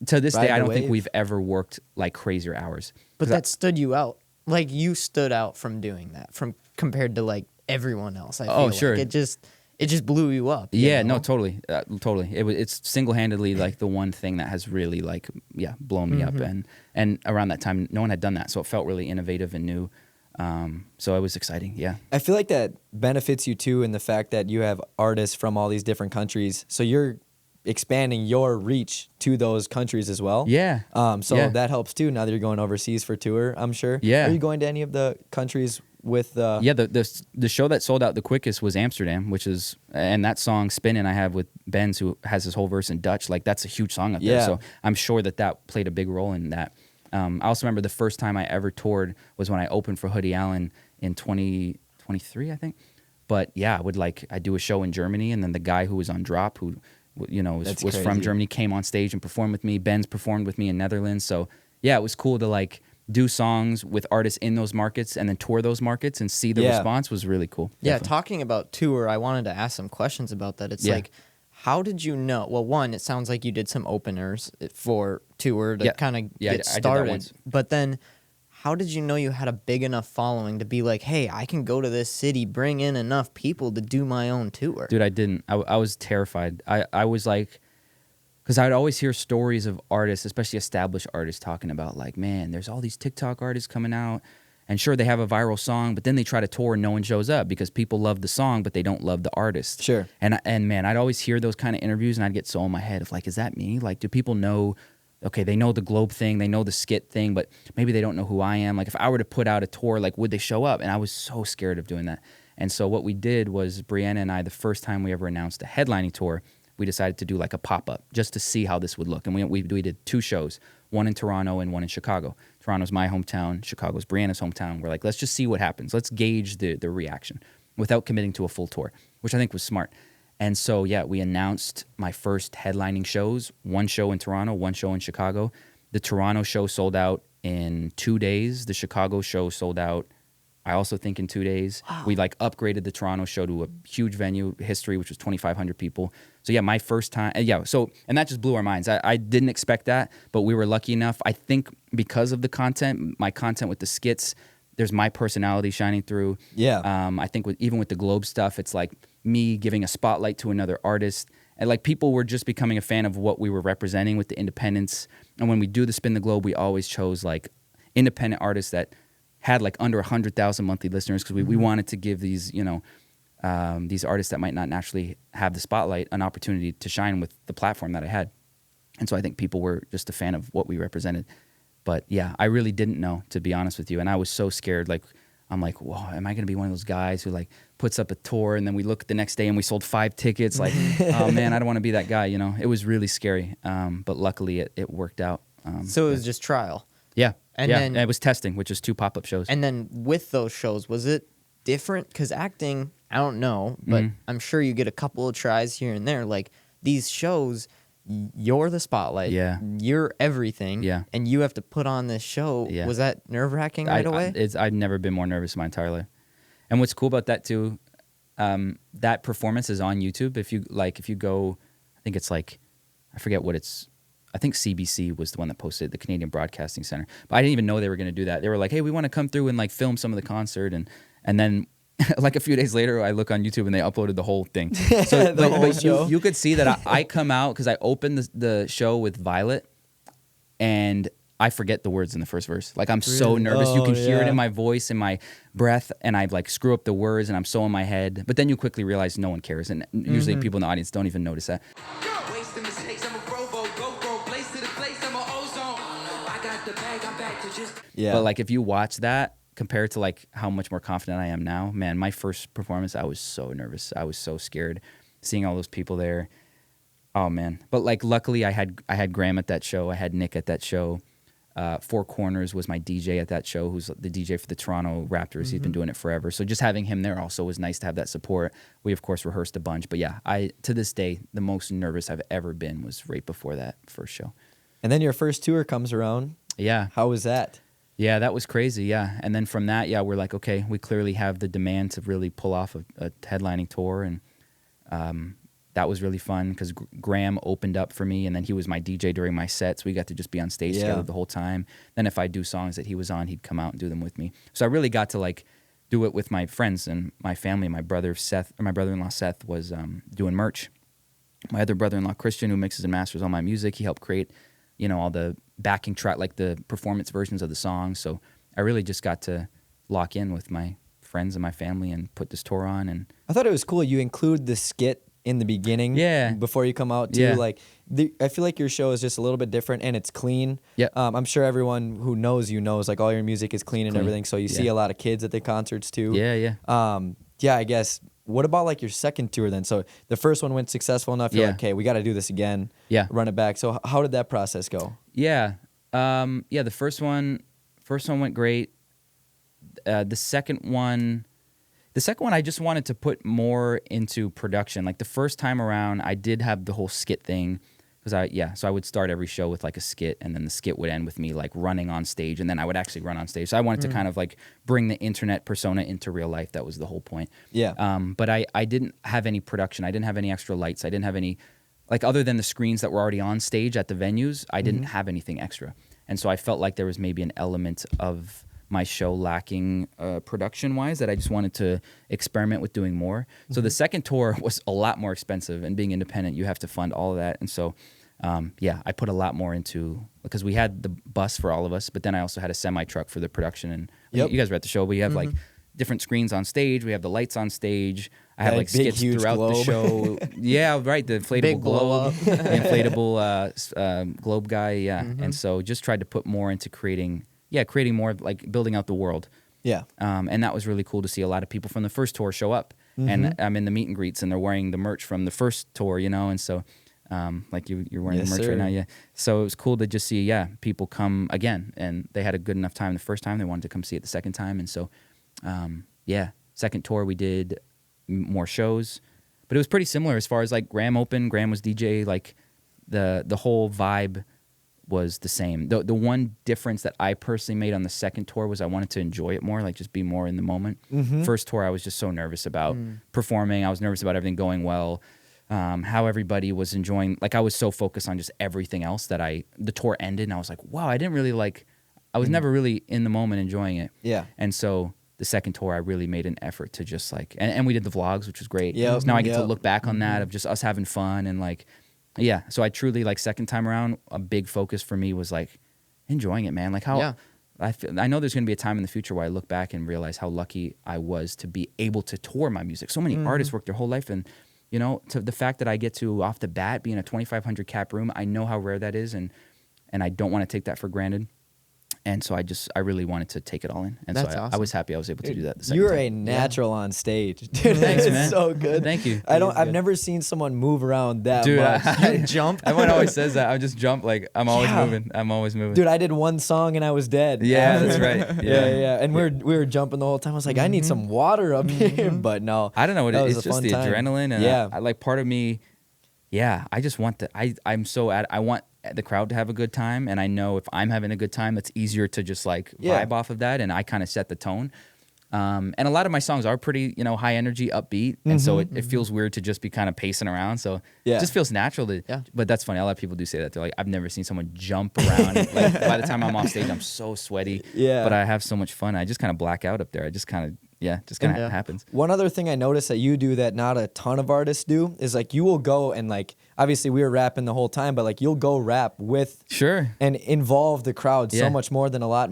to this day, I don't think we've ever worked like crazier hours. But that stood you out. Like, you stood out from doing that, compared to like everyone else. I feel sure. Like it just blew you up. Yeah, no, totally. It's single-handedly like the one thing that has really like, blown me up. And around that time, no one had done that. So it felt really innovative and new. So it was exciting. Yeah. I feel like that benefits you too in the fact that you have artists from all these different countries. So you're expanding your reach to those countries as well. Yeah. That helps too now that you're going overseas for tour, I'm sure. Yeah. Are you going to any of the countries with the show that sold out the quickest was Amsterdam, and that song Spinnin' I have with Benz, who has his whole verse in Dutch. Like, that's a huge song up there. So I'm sure that played a big role in that. I also remember the first time I ever toured was when I opened for Hoodie Allen in 2023, I think. But yeah, I'd do a show in Germany, and then the guy who was on Drop, who was from Germany, came on stage and performed with me. Benz performed with me in Netherlands. So yeah, it was cool to like do songs with artists in those markets and then tour those markets and see the response was really cool. Yeah, Definitely. talking about tour, I wanted to ask some questions about that. It's like, how did you know? Well, one, it sounds like you did some openers for tour to kind of get started. I did that once. But then, how did you know you had a big enough following to be like, hey, I can go to this city, bring in enough people to do my own tour? Dude, I didn't. I was terrified. I was like, because I would always hear stories of artists, especially established artists, talking about like, man, there's all these TikTok artists coming out, and sure, they have a viral song, but then they try to tour and no one shows up because people love the song, but they don't love the artist. Sure. And man, I'd always hear those kind of interviews, and I'd get so in my head of like, is that me? Like, do people know? Okay, they know the Globe thing, they know the skit thing, but maybe they don't know who I am. Like, if I were to put out a tour, like, would they show up? And I was so scared of doing that. And so what we did was, Brianna and I, the first time we ever announced a headlining tour, we decided to do like a pop-up just to see how this would look. And we did 2 shows, one in Toronto and one in Chicago. Toronto's my hometown, Chicago's Brianna's hometown. We're like, let's just see what happens. Let's gauge the reaction without committing to a full tour, which I think was smart. And so, yeah, we announced my first headlining shows, 1 show in Toronto, 1 show in Chicago. The Toronto show sold out in 2 days. The Chicago show sold out, I also think, in 2 days. Wow. We like upgraded the Toronto show to a huge venue, History, which was 2,500 people. So yeah, my first time, and that just blew our minds. I didn't expect that, but we were lucky enough. I think because of the content, my content with the skits, there's my personality shining through. Yeah. I think even with the Globe stuff, it's like me giving a spotlight to another artist. And like, people were just becoming a fan of what we were representing with the independents. And when we do the Spin the Globe, we always chose like independent artists that had like under 100,000 monthly listeners, because we wanted to give these, these artists that might not naturally have the spotlight an opportunity to shine with the platform that I had. And so I think people were just a fan of what we represented. But yeah, I really didn't know, to be honest with you. And I was so scared. Like, I'm like, whoa, am I going to be one of those guys who like puts up a tour and then we look the next day and we sold 5 tickets? Like, oh man, I don't want to be that guy. It was really scary. But luckily it worked out. So it was just trial. Yeah. And it was testing, which is 2 pop-up shows. And then with those shows, was it different? Because acting, I don't know, but I'm sure you get a couple of tries here and there. Like, these shows, you're the spotlight. Yeah. You're everything. Yeah. And you have to put on this show. Yeah. Was that nerve-wracking right away? I've never been more nervous in my entire life. And what's cool about that too, that performance is on YouTube. If you go, I think it's like I forget what it's. I think CBC was the one that posted it, the Canadian Broadcasting Center. But I didn't even know they were going to do that. They were like, hey, we want to come through and like film some of the concert. And then like a few days later, I look on YouTube and they uploaded the whole thing. So The whole show. you could see that I come out because I opened the show with Violet and I forget the words in the first verse. Like I'm so nervous. You can hear it in my voice, in my breath, and I like screw up the words and I'm so in my head. But then you quickly realize no one cares. And usually people in the audience don't even notice that. Yeah. But like if you watch that compared to like how much more confident I am now, man, my first performance, I was so nervous. I was so scared seeing all those people there. Oh man. But like luckily I had Graham at that show. I had Nick at that show. Four Corners was my DJ at that show, who's the DJ for the Toronto Raptors. He's been doing it forever. So just having him there also was nice to have that support. We of course rehearsed a bunch, but yeah, to this day, the most nervous I've ever been was right before that first show. And then your first tour comes around. Yeah. How was that? Yeah, that was crazy, yeah. And then from that, yeah, we're like, okay, we clearly have the demand to really pull off a headlining tour. And that was really fun because Graham opened up for me, and then he was my DJ during my sets. We got to just be on stage together the whole time. Then if I do songs that he was on, he'd come out and do them with me. So I really got to like do it with my friends and my family. My brother-in-law Seth was doing merch. My other brother-in-law Christian, who mixes and masters all my music, he helped create, all the backing track, like the performance versions of the songs. So I really just got to lock in with my friends and my family and put this tour on. And I thought it was cool. You include the skit in the beginning, before you come out too. Yeah. Like I feel like your show is just a little bit different and it's clean. Yeah. I'm sure everyone who knows knows like all your music is clean and everything. So you see a lot of kids at the concerts too. Yeah. Yeah, I guess. What about like your second tour then? So the first one went successful enough. You're like, okay, we got to do this again. Yeah. Run it back. So how did that process go? Yeah. The first one went great. The second one, I just wanted to put more into production. Like the first time around, I did have the whole skit thing. So I would start every show with like a skit, and then the skit would end with me like running on stage, and then I would actually run on stage. So I wanted to kind of like bring the internet persona into real life. That was the whole point. Yeah. But I didn't have any production. I didn't have any extra lights. I didn't have any, like other than the screens that were already on stage at the venues, I didn't have anything extra. And so I felt like there was maybe an element of my show lacking production-wise that I just wanted to experiment with doing more. So the second tour was a lot more expensive, and being independent, you have to fund all of that. And so, I put a lot more into, because we had the bus for all of us, but then I also had a semi-truck for the production. And you guys were at the show, but you have like different screens on stage. We have the lights on stage. I have like big, skits throughout the show. Yeah, right. The inflatable globe, the inflatable globe guy. Yeah. And so just tried to put more into creating more, like building out the world. Yeah. And that was really cool to see a lot of people from the first tour show up. And I'm in the meet and greets, and they're wearing the merch from the first tour, and so like you're wearing the merch right now. Yeah. So it was cool to just see, people come again, and they had a good enough time the first time. They wanted to come see it the second time. And so, second tour we did more shows, but it was pretty similar as far as like Graham opened, Graham was DJ, like the whole vibe was the same. The one difference that I personally made on the second tour was I wanted to enjoy it more, like just be more in the moment. First tour, I was just so nervous about performing. I was nervous about everything going well, how everybody was enjoying. Like I was so focused on just everything else that the tour ended, and I was like, wow, I didn't really like, I was never really in the moment enjoying it. Yeah. And so the second tour, I really made an effort to just like, and we did the vlogs, which was great. Yeah. So now I get to look back on that of just us having fun and like, yeah, so I truly, like, second time around, a big focus for me was, like, enjoying it, man. Like, how I know there's going to be a time in the future where I look back and realize how lucky I was to be able to tour my music. So many artists work their whole life, and, to the fact that I get to, off the bat, be in a 2,500 cap room, I know how rare that is, and I don't want to take that for granted. And so I really wanted to take it all in. And That's so awesome. I was happy I was able to do that the second You're time. a natural on stage. Dude, Thanks, that's man. so good. Thank you. I've never seen someone move around that much. You jump? Everyone always says that. I just jump, like, I'm always moving. I'm always moving. Dude, I did one song and I was dead. Yeah, that's right. Yeah. And we were jumping the whole time. I was like, I need some water up here. But no. I don't know what it is. It's just the adrenaline. And I like, part of me, I just want I want the crowd to have a good time, and I know if I'm having a good time, it's easier to just like vibe off of that, and I kind of set the tone. And a lot of my songs are pretty, high energy, upbeat. And so it feels weird to just be kind of pacing around. So it just feels natural to, but that's funny. A lot of people do say that. They're like, I've never seen someone jump around. Like by the time I'm off stage, I'm so sweaty, but I have so much fun. I just kind of black out up there. I just kind of, happens. One other thing I noticed that you do that not a ton of artists do is like you will go and like, obviously we were rapping the whole time, but like you'll go rap with and involve the crowd so much more than a lot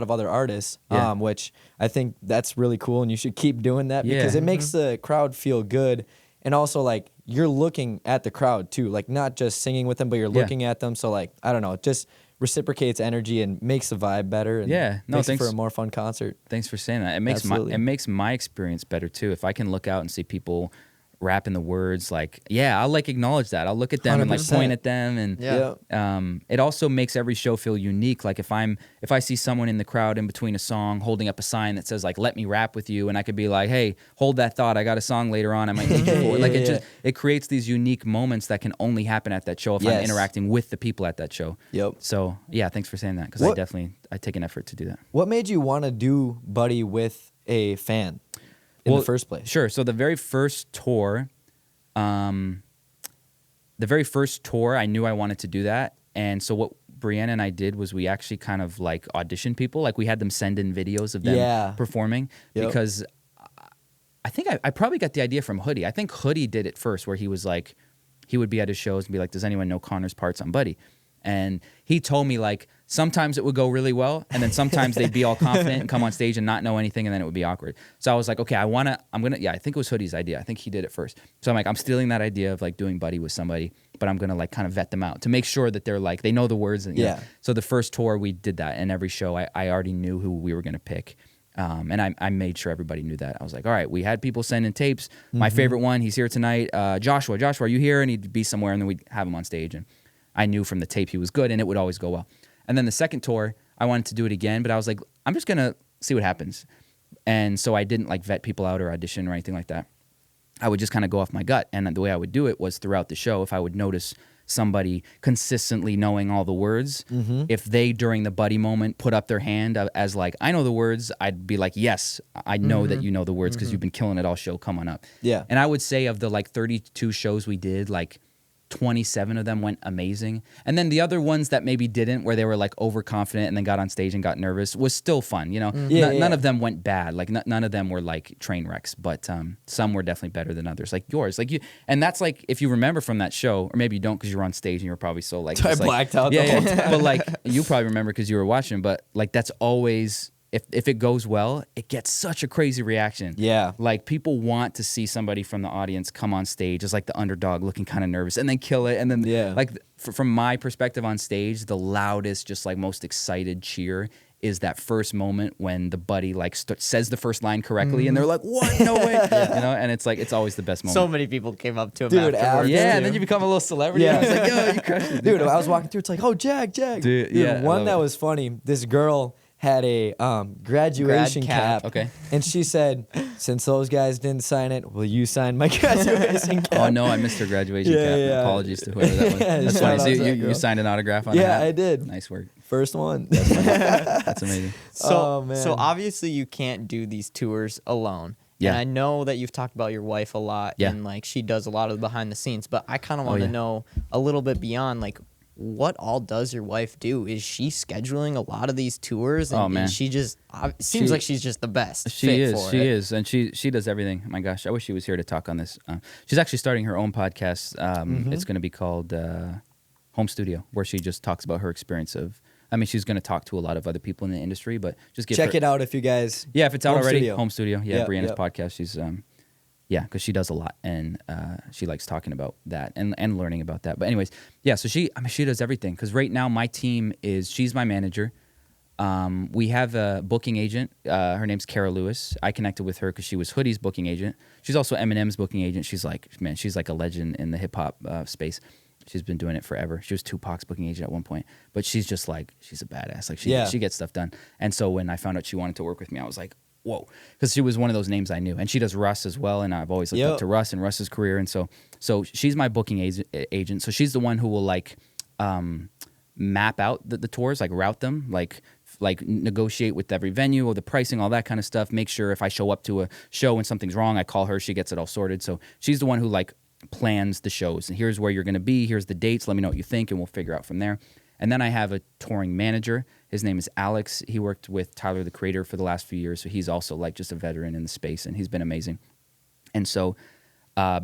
of other artists, which I think that's really cool, and you should keep doing that because it makes the crowd feel good. And also like you're looking at the crowd too, like not just singing with them, but you're looking at them. So like, I don't know, it just reciprocates energy and makes the vibe better. And makes it for a more fun concert. Thanks for saying that. It makes my experience better too. If I can look out and see people rapping the words, like, I'll like acknowledge that. I'll look at them 100%. And like point at them, and it also makes every show feel unique. Like if I see someone in the crowd in between a song holding up a sign that says like "Let me rap with you," and I could be like, "Hey, hold that thought. I got a song later on. I might take you forward." Like it creates these unique moments that can only happen at that show if I'm interacting with the people at that show. So thanks for saying that, because I take an effort to do that. What made you want to do Buddy with a fan in the first place? Sure. So the very first tour, I knew I wanted to do that. And so what Brianna and I did was we actually kind of like auditioned people. Like we had them send in videos of them performing because I think I probably got the idea from Hoodie. I think Hoodie did it first, where he was like, he would be at his shows and be like, does anyone know Connor's parts on Buddy? And he told me like sometimes it would go really well, and then sometimes they'd be all confident and come on stage and not know anything, and then it would be awkward. So I was like, okay, I think it was Hoodie's idea. I think he did it first. So I'm like, I'm stealing that idea of like doing Buddy with somebody, but I'm gonna like kind of vet them out to make sure that they're like, they know the words. And, So the first tour we did that, and every show I already knew who we were gonna pick. And I made sure everybody knew that. I was like, all right, we had people send in tapes. My favorite one, he's here tonight. Joshua, are you here? And he'd be somewhere, and then we'd have him on stage. And I knew from the tape he was good, and it would always go well. And then the second tour, I wanted to do it again, but I was like, I'm just going to see what happens. And so I didn't like vet people out or audition or anything like that. I would just kind of go off my gut. And the way I would do it was throughout the show, if I would notice somebody consistently knowing all the words, if they, during the Buddy moment, put up their hand as like, I know the words, I'd be like, yes, I know that you know the words because you've been killing it all show. Come on up. And I would say of the like 32 shows we did, like 27 of them went amazing. And then the other ones that maybe didn't, where they were like overconfident and then got on stage and got nervous, was still fun, None of them went bad. Like none of them were like train wrecks, but some were definitely better than others, like yours. Like you, and that's like, if you remember from that show, or maybe you don't because you were on stage and you were probably so like, I blacked out the whole time. But like you probably remember because you were watching, but like that's always, if it goes well, it gets such a crazy reaction. Like people want to see somebody from the audience come on stage as like the underdog, looking kind of nervous, and then kill it. And then like from my perspective on stage, the loudest, just like most excited cheer is that first moment when the Buddy like says the first line correctly, and they're like, "What? No way!" And it's like, it's always the best moment. So many people came up to him afterwards. And then you become a little celebrity. I was like, "Yo, you crushed it, dude." I was walking through, it's like, "Oh, Jack." Dude, one that was funny. This girl had a graduation cap. Okay. And she said, since those guys didn't sign it, will you sign my graduation cap? Oh, no, I missed her graduation cap. Apologies to whoever that was. That's funny. So you signed an autograph on that? Yeah, I did. Nice work. First one. That's amazing. So obviously you can't do these tours alone. And I know that you've talked about your wife a lot, and like she does a lot of the behind the scenes, but I kind of want to know a little bit beyond, like, what all does your wife do? Is she scheduling a lot of these tours? And, and she just seems like she's just the best. She is, and she does everything. Oh my gosh, I wish she was here to talk on this. She's actually starting her own podcast. It's going to be called Home Studio, where she just talks about her experience of. I mean, she's going to talk to a lot of other people in the industry, but just check it out if you guys. Yeah, if it's out already, Home Studio. Yeah, Brianna's podcast. She's because she does a lot, and she likes talking about that and learning about that. But anyways, so she does everything. Because right now my team she's my manager. We have a booking agent. Her name's Kara Lewis. I connected with her because she was Hoodie's booking agent. She's also Eminem's booking agent. She's like a legend in the hip hop space. She's been doing it forever. She was Tupac's booking agent at one point, but she's just like, she's a badass. Like she gets stuff done. And so when I found out she wanted to work with me, I was like, whoa, because she was one of those names I knew. And she does Russ as well, and I've always looked up to Russ and Russ's career. And so she's my booking agent. So she's the one who will like map out the tours, like route them, like like negotiate with every venue or the pricing, all that kind of stuff. Make sure if I show up to a show and something's wrong, I call her. She gets it all sorted. So she's the one who like plans the shows. And here's where you're going to be. Here's the dates. Let me know what you think, and we'll figure out from there. And then I have a touring manager. His name is Alex. He worked with Tyler, the Creator, for the last few years. So he's also like just a veteran in the space, and he's been amazing. And so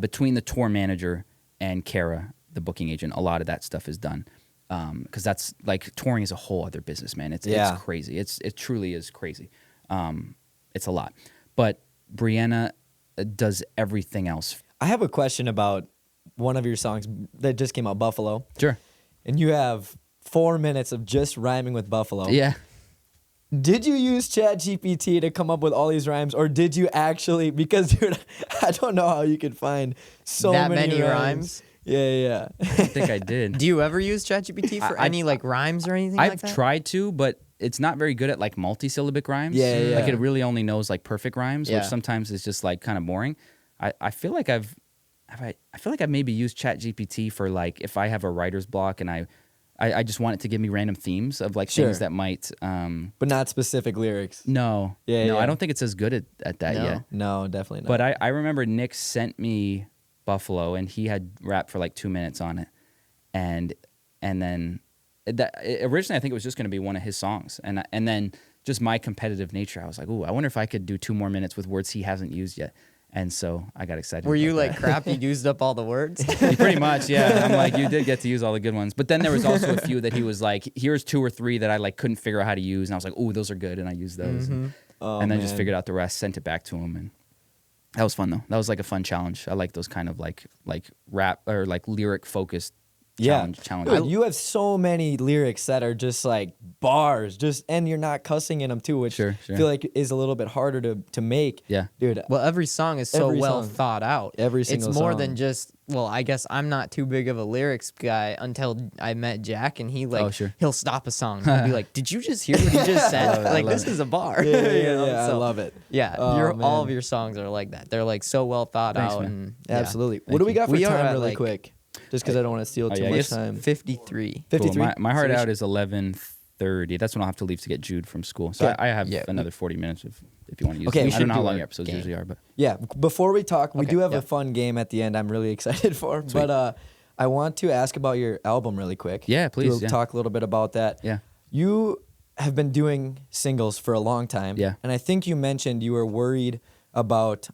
between the tour manager and Kara, the booking agent, a lot of that stuff is done. Because that's like touring is a whole other business, man. It's crazy. It truly is crazy. It's a lot. But Brianna does everything else. I have a question about one of your songs that just came out, Buffalo. Sure. And you have 4 minutes of just rhyming with Buffalo. Yeah. Did you use ChatGPT to come up with all these rhymes, or did you actually? Because, dude, I don't know how you could find so that many rhymes. Yeah. I think I did. Do you ever use ChatGPT for any like rhymes or anything like that? I've tried to, but it's not very good at like multi-syllabic rhymes. Yeah. Like it really only knows like perfect rhymes, Yeah. which sometimes is just like kind of boring. I feel like I've maybe used ChatGPT for like if I have a writer's block and I just want it to give me random themes of like things that might but not specific lyrics. No. I don't think it's as good at that yet. No, definitely not. But I remember Nick sent me Buffalo, and he had rapped for like 2 minutes on it, and then originally I think it was just going to be one of his songs, and then just my competitive nature, I was like, ooh, I wonder if I could do 2 more minutes with words he hasn't used yet. And so I got excited. Were you about like, crap, you used up all the words? Pretty much, yeah. I'm like, you did get to use all the good ones. But then there was also a few that he was like, here's 2 or 3 that I like couldn't figure out how to use. And I was like, ooh, those are good. And I used those. And then just figured out the rest, sent it back to him. And that was fun, though. That was like a fun challenge. I like those kind of like rap or like lyric focused challenges. Dude, you have so many lyrics that are just like bars, and you're not cussing in them too, which I feel like is a little bit harder to make. Yeah, dude. Well, every song is so well thought out. Every single It's more song. than just. Well, I guess I'm not too big of a lyrics guy until I met Jack, and he like he'll stop a song and he'll be like, "Did you just hear what he just said? Like this is a bar." Yeah, I love it. Yeah, all of your songs are like that. They're like so well thought out. Man. And Absolutely. What do we got for time, really like, quick? Just because I don't want to steal too much time. 53. 53. Cool. My heart out is 11:30. That's when I'll have to leave to get Jude from school. So I have another 40 minutes if you want to use it. I don't know how long your episodes usually are, but yeah. Before we talk, we do have a fun game at the end. I'm really excited for. Sweet. But I want to ask about your album really quick. Yeah, please. We'll talk a little bit about that. Yeah. You have been doing singles for a long time. Yeah. And I think you mentioned you were worried about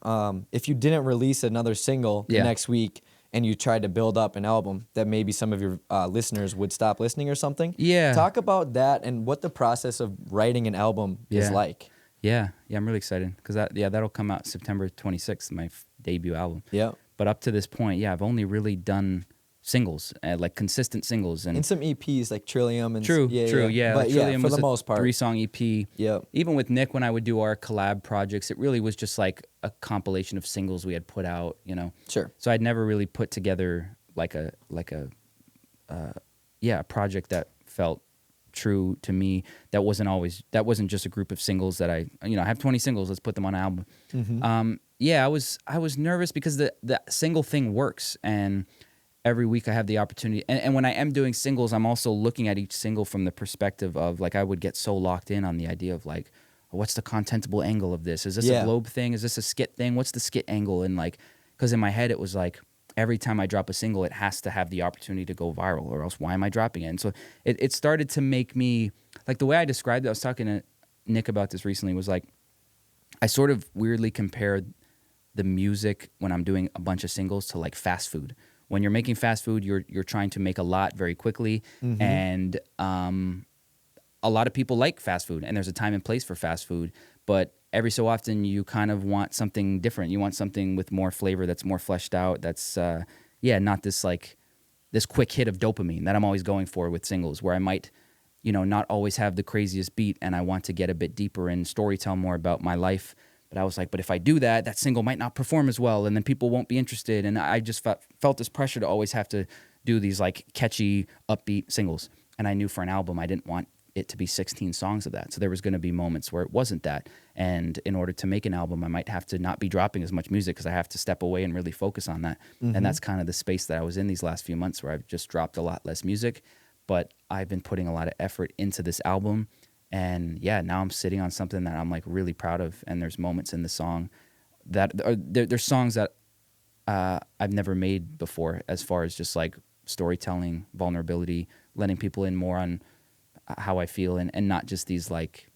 if you didn't release another single the next week and you tried to build up an album, that maybe some of your listeners would stop listening or something. Yeah. Talk about that and what the process of writing an album is like. Yeah, I'm really excited because that'll come out September 26th, my debut album. Yeah. But up to this point, I've only really done singles, like consistent singles, and some EPs like Trillium and True. But Like Trillium for was the most part, 3-song EP. Yeah. Even with Nick, when I would do our collab projects, it really was just like a compilation of singles we had put out, Sure. So I'd never really put together like a project that felt true to me. That wasn't just a group of singles that I have 20 singles, let's put them on an album. Mm-hmm. I was nervous because the single thing works, and every week I have the opportunity, and when I am doing singles, I'm also looking at each single from the perspective of like I would get so locked in on the idea of like, what's the contentable angle of this? Is this a globe thing? Is this a skit thing? What's the skit angle? And like, because in my head it was like, every time I drop a single, it has to have the opportunity to go viral, or else why am I dropping it? And so it started to make me, like the way I described it, I was talking to Nick about this recently, was like, I sort of weirdly compared the music when I'm doing a bunch of singles to like fast food. When you're making fast food, you're trying to make a lot very quickly, and a lot of people like fast food, and there's a time and place for fast food, but every so often you kind of want something different. You want something with more flavor, that's more fleshed out, that's not this like this quick hit of dopamine that I'm always going for with singles, where I might not always have the craziest beat, and I want to get a bit deeper and storytell more about my life. But I was like, but if I do that, that single might not perform as well, and then people won't be interested. And I just felt this pressure to always have to do these like catchy, upbeat singles. And I knew for an album, I didn't want it to be 16 songs of that. So there was going to be moments where it wasn't that. And in order to make an album, I might have to not be dropping as much music because I have to step away and really focus on that. And that's kind of the space that I was in these last few months, where I've just dropped a lot less music, but I've been putting a lot of effort into this album. And yeah, now I'm sitting on something that I'm like really proud of. And there's moments in the song that there's songs that I've never made before, as far as just like storytelling, vulnerability, letting people in more on how I feel, and not just these like,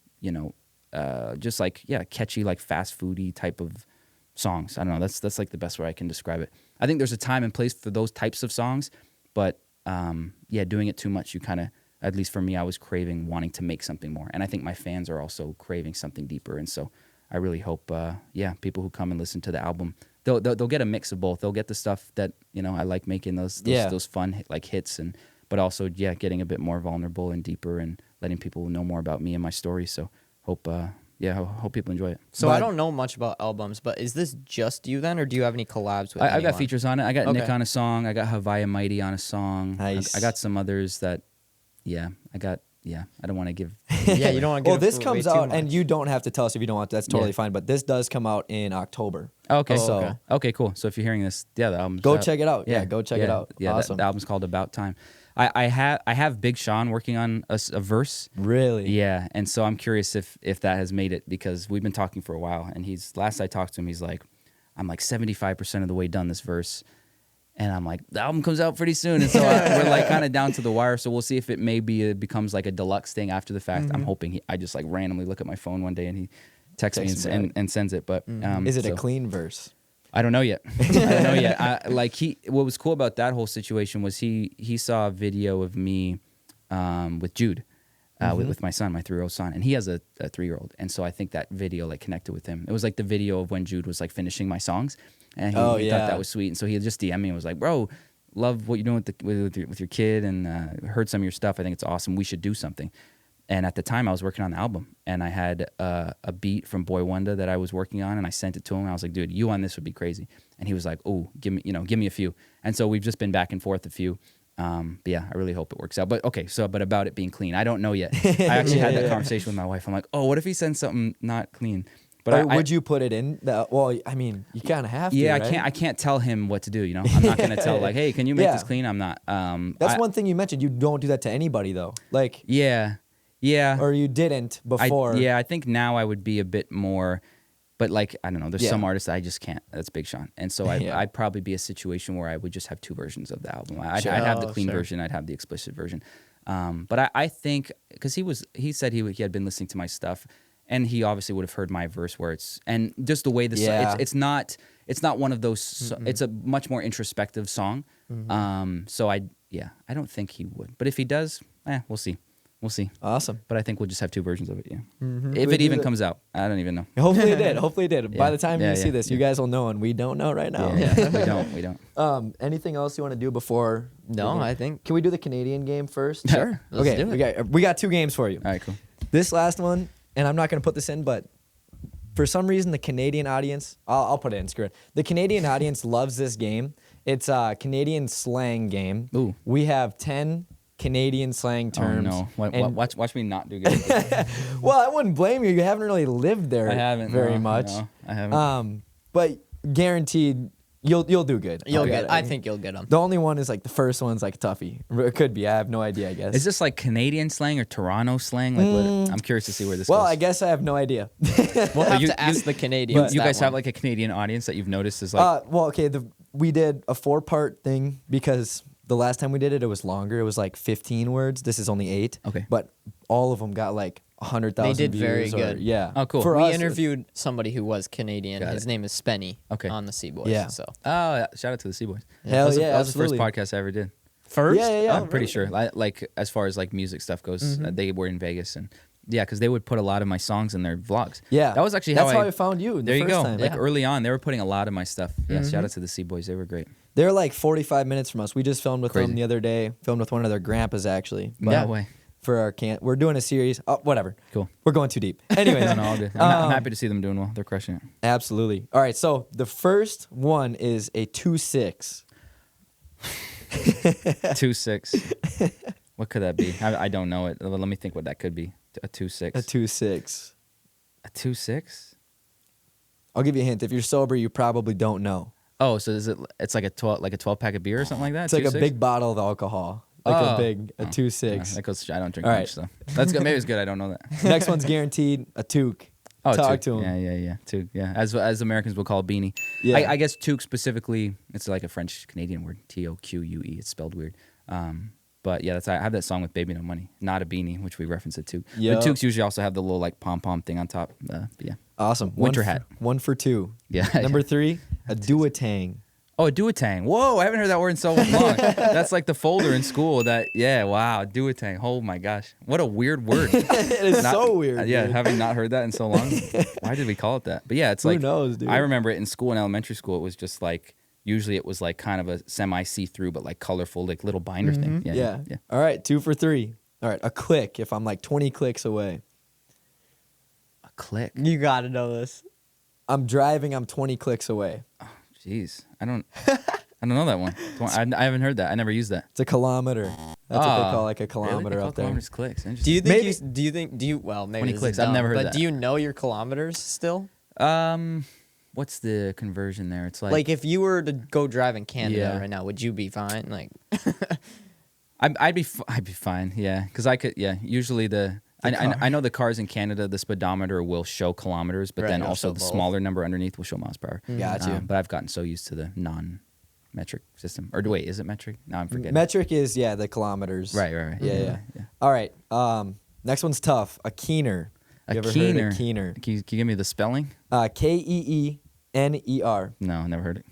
just like, catchy, like fast foody type of songs. I don't know. That's like the best way I can describe it. I think there's a time and place for those types of songs, but doing it too much, you kind of, at least for me, I was craving wanting to make something more. And I think my fans are also craving something deeper. And so I really hope, people who come and listen to the album, they'll get a mix of both. They'll get the stuff that, I like making those fun like hits, but also, getting a bit more vulnerable and deeper and letting people know more about me and my story. So hope people enjoy it. So I don't know much about albums, but is this just you then, or do you have any collabs with I've got features on it. I got Nic on a song. I got Hawaii Mighty on a song. Nice. I got some others that, I don't want to give. Yeah, you don't want to give. Well, this comes out, and you don't have to tell us if you don't want to. That's totally fine. But this does come out in October. Okay. So okay, cool. So if you're hearing this, the album's go out. check it out. Yeah, go check it out. Yeah, awesome. The album's called About Time. I have Big Sean working on a verse. Really? Yeah, and so I'm curious if that has made it, because we've been talking for a while, and last I talked to him, he's like, I'm like 75% of the way done this verse. And I'm like, the album comes out pretty soon. And so we're like kind of down to the wire. So we'll see if it maybe becomes like a deluxe thing after the fact. I'm hoping I just like randomly look at my phone one day and he texts me and sends it. But is it a clean verse? I don't know yet. What was cool about that whole situation was he saw a video of me with Jude. With my son, my 3-year-old son, and he has a 3-year-old, and so I think that video like connected with him. It was like the video of when Jude was like finishing my songs, and he thought that was sweet, and so he just DM'd me and was like, "Bro, love what you're doing with your kid, and heard some of your stuff. I think it's awesome. We should do something." And at the time, I was working on the album, and I had a beat from Boy Wonder that I was working on, and I sent it to him. I was like, "Dude, you on this would be crazy," and he was like, "Oh, give me a few." And so we've just been back and forth a few. I really hope it works out. But okay, but about it being clean, I don't know yet. I actually had that conversation with my wife. I'm like, oh, what if he sends something not clean? But would you put it in? Well, I mean, you kind of have to. Yeah, right? I can't tell him what to do. I'm not gonna tell like, hey, can you make this clean? I'm not. That's one thing you mentioned. You don't do that to anybody though. Like yeah. Or you didn't before. I think now I would be a bit more. But like, I don't know, there's some artists I just can't. That's Big Sean. And so I'd probably be a situation where I would just have two versions of the album. I'd have the clean version, I'd have the explicit version. But I think, because he said he had been listening to my stuff, and he obviously would have heard my verse where and just the way it's not one of those, it's a much more introspective song. So I don't think he would. But if he does, we'll see. We'll see. Awesome. But I think we'll just have two versions of it, If it even comes out. I don't even know. Hopefully it did. By the time you see this, you guys will know, and we don't know right now. Yeah, we don't. Anything else you want to do before? No, I think. Can we do the Canadian game first? Sure. Let's do it. We got two games for you. All right, cool. This last one, and I'm not going to put this in, but for some reason, the Canadian audience, I'll put it in, screw it. The Canadian audience loves this game. It's a Canadian slang game. Ooh. We have 10 Canadian slang terms. Oh no! Watch me not do good. Well, I wouldn't blame you. You haven't really lived there. I haven't very much. No, I haven't. But guaranteed, you'll do good. You'll get. I think you'll get them. The only one is like the first one's like toughie. It could be. I have no idea. I guess. Is this like Canadian slang or Toronto slang? Like, what? I'm curious to see where this goes. Well, I guess I have no idea. We'll have to ask the Canadians. You guys have like a Canadian audience that you've noticed is like. Well, okay. We did a 4-part thing because the last time we did it, it was longer. It was like 15 words. This is only 8. Okay. But all of them got like 100,000 views. They did very good. Yeah. Oh, cool. We interviewed somebody who was Canadian. Got His it. name is Spenny. Okay. On the Seaboys. Yeah. So. Oh, yeah. Shout out to the Seaboys. Hell that yeah, was absolutely. the first podcast I ever did. First? Yeah. I'm pretty sure. Like as far as like music stuff goes, they were in Vegas, and because they would put a lot of my songs in their vlogs. Yeah. That was actually That's how I found you. There you go. Time. Like early on, they were putting a lot of my stuff. Yeah. Shout out to the Seaboys. They were great. They're like 45 minutes from us. We just filmed with them the other day. Filmed with one of their grandpas actually. No way. For our we're doing a series. Oh, whatever. Cool. We're going too deep. Anyways. No, all good. I'm happy to see them doing well. They're crushing it. Absolutely. All right. So the first one is a 2-6. 2-6. What could that be? I don't know it. Let me think what that could be. A 2-6. A 2-6. A 2-6? I'll give you a hint. If you're sober, you probably don't know. Oh, so it's like a 12 pack of beer or something like that? It's like a big bottle of alcohol. like a 2-6. That goes. I don't drink All much, right. so that's good. Maybe it's good. I don't know that. Next one's guaranteed, a toque. Oh, Talk toque. to him. Yeah. Toque. Yeah, as Americans will call it beanie. Yeah. I guess toque specifically. It's like a French Canadian word. Toque. It's spelled weird. But yeah, I have that song with Baby No Money, not a beanie, which we reference it to. Yep. But toques usually also have the little like pom pom thing on top. But yeah. Awesome. Winter hat. 1 for 2. Yeah. Number 3, a duotang. Oh, a duotang. Whoa, I haven't heard that word in so long. That's like the folder in school. Wow, duotang. Oh my gosh, what a weird word. It is so weird. Yeah, dude. having not heard that in so long. Why did we call it that? But yeah, it's Who like knows, dude? I remember it in school, in elementary school. It was just like usually it was like kind of a semi see-through, but like colorful, like little binder thing. Yeah. All right, 2 for 3. All right, a click. If I'm like 20 clicks away, A click. You gotta know this. I'm driving. I'm 20 clicks away. Jeez, I don't know that one. I haven't heard that. I never used that. It's a kilometer. That's what they call like a kilometer Really? out there. Kilometers, clicks. Do you think well, maybe 20 this is clicks, I've dumb, never heard but that. do you know your kilometers still? What's the conversion there? It's Like if you were to go drive in Canada Yeah. right now, would you be fine? Like I'd be fine, yeah, because I could, yeah. Usually I know the cars in Canada, the speedometer will show kilometers, but Right, then it'll also show the both. smaller number underneath will show miles per hour. Gotcha. But I've gotten so used to the non-metric system. Or wait, is it metric? No, I'm forgetting. Metric is the kilometers. Right. Yeah. All right. Next one's tough. A keener. A You ever keener. heard of keener? Can you give me the spelling? Keener. No, never heard it.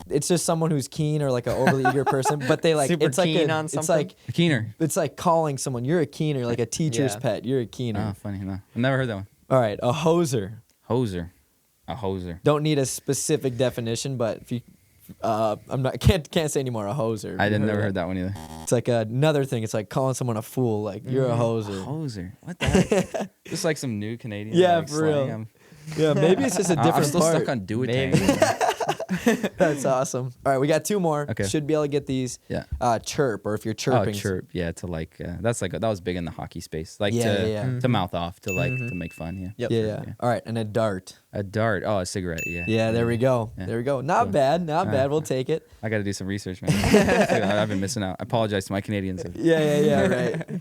It's just someone who's keen or like an overly eager person, but they like Super it's like keen a, on it's something? like A keener. it's like calling someone. You're a keener, like a teacher's Yeah. pet. You're a keener. Oh, funny. No, I've never heard that one. All right, a hoser. Hoser. A hoser. Don't need a specific definition, but if you, can't say anymore. A hoser. I You never of heard that one either. It's like another thing. It's like calling someone a fool. Like you're a hoser. Hoser. What the heck? Just like some new Canadian. Yeah, like, for real. slang. Yeah, maybe it's just a I'm different still part. stuck on duotang. That's awesome. All right, we got 2 more. Okay. Should be able to get these. Yeah. Chirp, or if you're Oh, chirping. chirp. Yeah, to like that was big in the hockey space. Like Yeah. to mouth off, to like to make fun. Yeah. Yep. Yeah. All right, and a dart. A dart. Oh, a cigarette. Yeah. Yeah, there we go. Yeah. There we go. Not bad. Not bad. We'll take it. I got to do some research, man. I've been missing out. I apologize to my Canadians. Yeah. Right.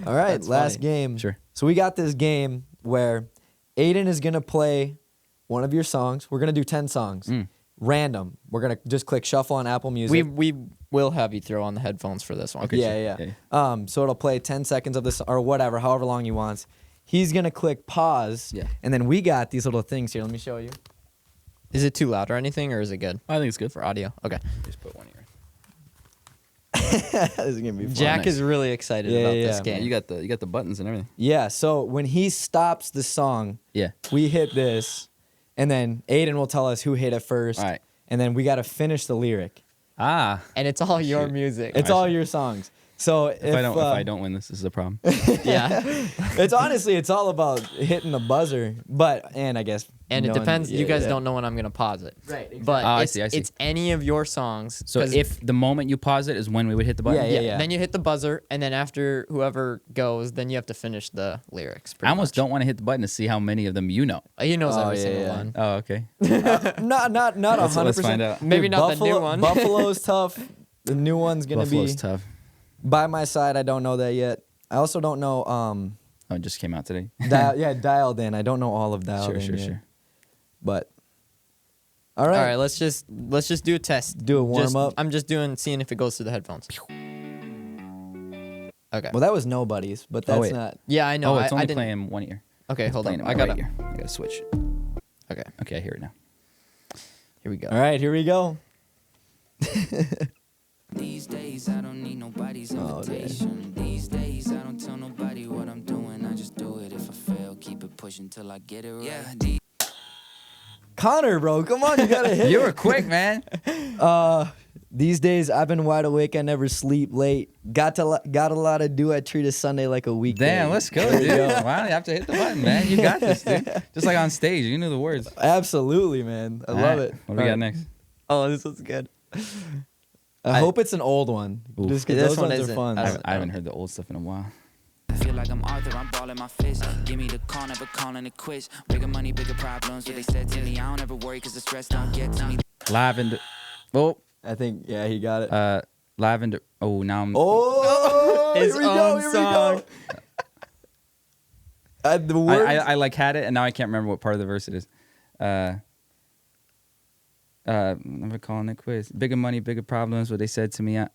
All right, That's last funny. game. Sure. So we got this game where Aiden is gonna play one of your songs. We're gonna do 10 songs. Random. We're gonna just click shuffle on Apple Music. we will have you throw on the headphones for this one. Okay. Yeah. Yeah. So it'll play 10 seconds of this or whatever, however long he wants. He's gonna click pause. Yeah. And then we got these little things here. Let me show you. Is it too loud or anything, or is it good I think it's good. for audio? Okay. Just put one ear. This is gonna be fun. Jack nice. is really excited Yeah, about yeah, this yeah. game. You got the buttons and everything. Yeah. So when he stops the song, Yeah. we hit this, and then Aiden will tell us who hit it first. All right. And then we got to finish the lyric. Ah. And it's all your Shoot. music. It's all your songs. So If I don't win, this is a problem. Yeah. it's honestly, it's all about hitting the buzzer. And I guess. And it knowing- depends. yeah, You guys yeah. don't know when I'm gonna pause it. Right, exactly. But I it's, see. it's any of your songs. So 'cause- if the moment you pause it is when we would hit the button. Yeah. then you hit the buzzer, and then after whoever goes, then you have to finish the lyrics. I almost don't want to hit the button to see how many of them you know. He knows Oh, every yeah, single yeah. one. Oh, okay. Not 100%. let's find out. Maybe Dude, not the new one. Buffalo's tough. The new one's gonna Buffalo's be tough. by my side. I don't know that yet. I also don't know. Oh, it just came out today. Dialed in. I don't know all of dialed in. Sure. But all right. All right, let's just do a test. Do a warm up. I'm just seeing if it goes through the headphones. Okay. Well, that was nobody's, but that's wait. not. Yeah, I know. Oh, it's I only didn't. playing one ear. Okay, hold Playing on. in I my gotta. right ear. I gotta switch. Okay, Okay, I hear it now. here we go. All right, here we go. These days I don't need nobody's Oh, invitation. These days I don't tell nobody what I'm doing. I just do it. If I fail, keep it pushing till I get it right. Yeah, Connor, bro, come on, you gotta hit. You it. were quick, man. These days I've been wide awake. I never sleep late. Got a lot to do. I treat a Sunday like a weekday. Damn, let's go, There we dude. go. Wow, you have to hit the button, man. You got this, dude. Just like on stage, you knew the words. Absolutely, man. I All love right, it. What do we All got right. next? Oh, this was good. I hope it's an old one. Oof. Just 'cause This those one ones are isn't. fun. I I haven't heard the old stuff in a while. I feel like I'm Arthur, I'm balling my fist. Give me the call, never calling it quits. Bigger money, bigger problems. What they said to me, I don't ever worry, cause the stress don't get to me. Lavender. Oh, I think, yeah, he got it. lavender. Oh, now I'm. Oh! His Here we own go. Here song. we go. The words. I like had it, and now I can't remember what part of the verse it is. I'm calling it quiz. Bigger money, bigger problems. What they said to me. I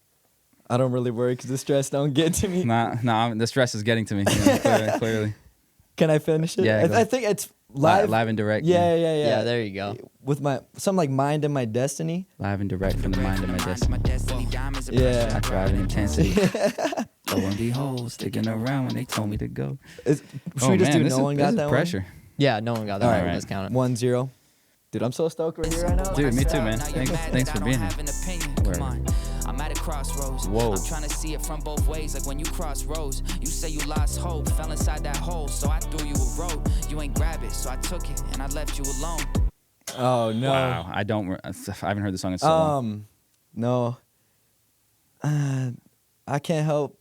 don't really worry because the stress don't get to me. Nah, the stress is getting to me. Clearly. Can I finish it? Yeah, I think it's live. Live and direct. Yeah. Yeah, there you go. With something like Mind and My Destiny. Live and direct from the mind of my destiny. Yeah. I thrive in intensity. Lo and behold, sticking around when they told me to go. Should we just do this no one got that pressure. Yeah, no one got that. All All right. right, let's count it. 1-0. Dude, I'm so stoked we're here right now. Dude, me too, man. Thanks for being here. Come on. I'm at a crossroads. Whoa. I'm trying to see it from both ways. Like when you cross roads, you say you lost hope, fell inside that hole. So I threw you a rope. You ain't grab it, so I took it and I left you alone. Oh no. Wow, I haven't heard the song in so long. No. I can't help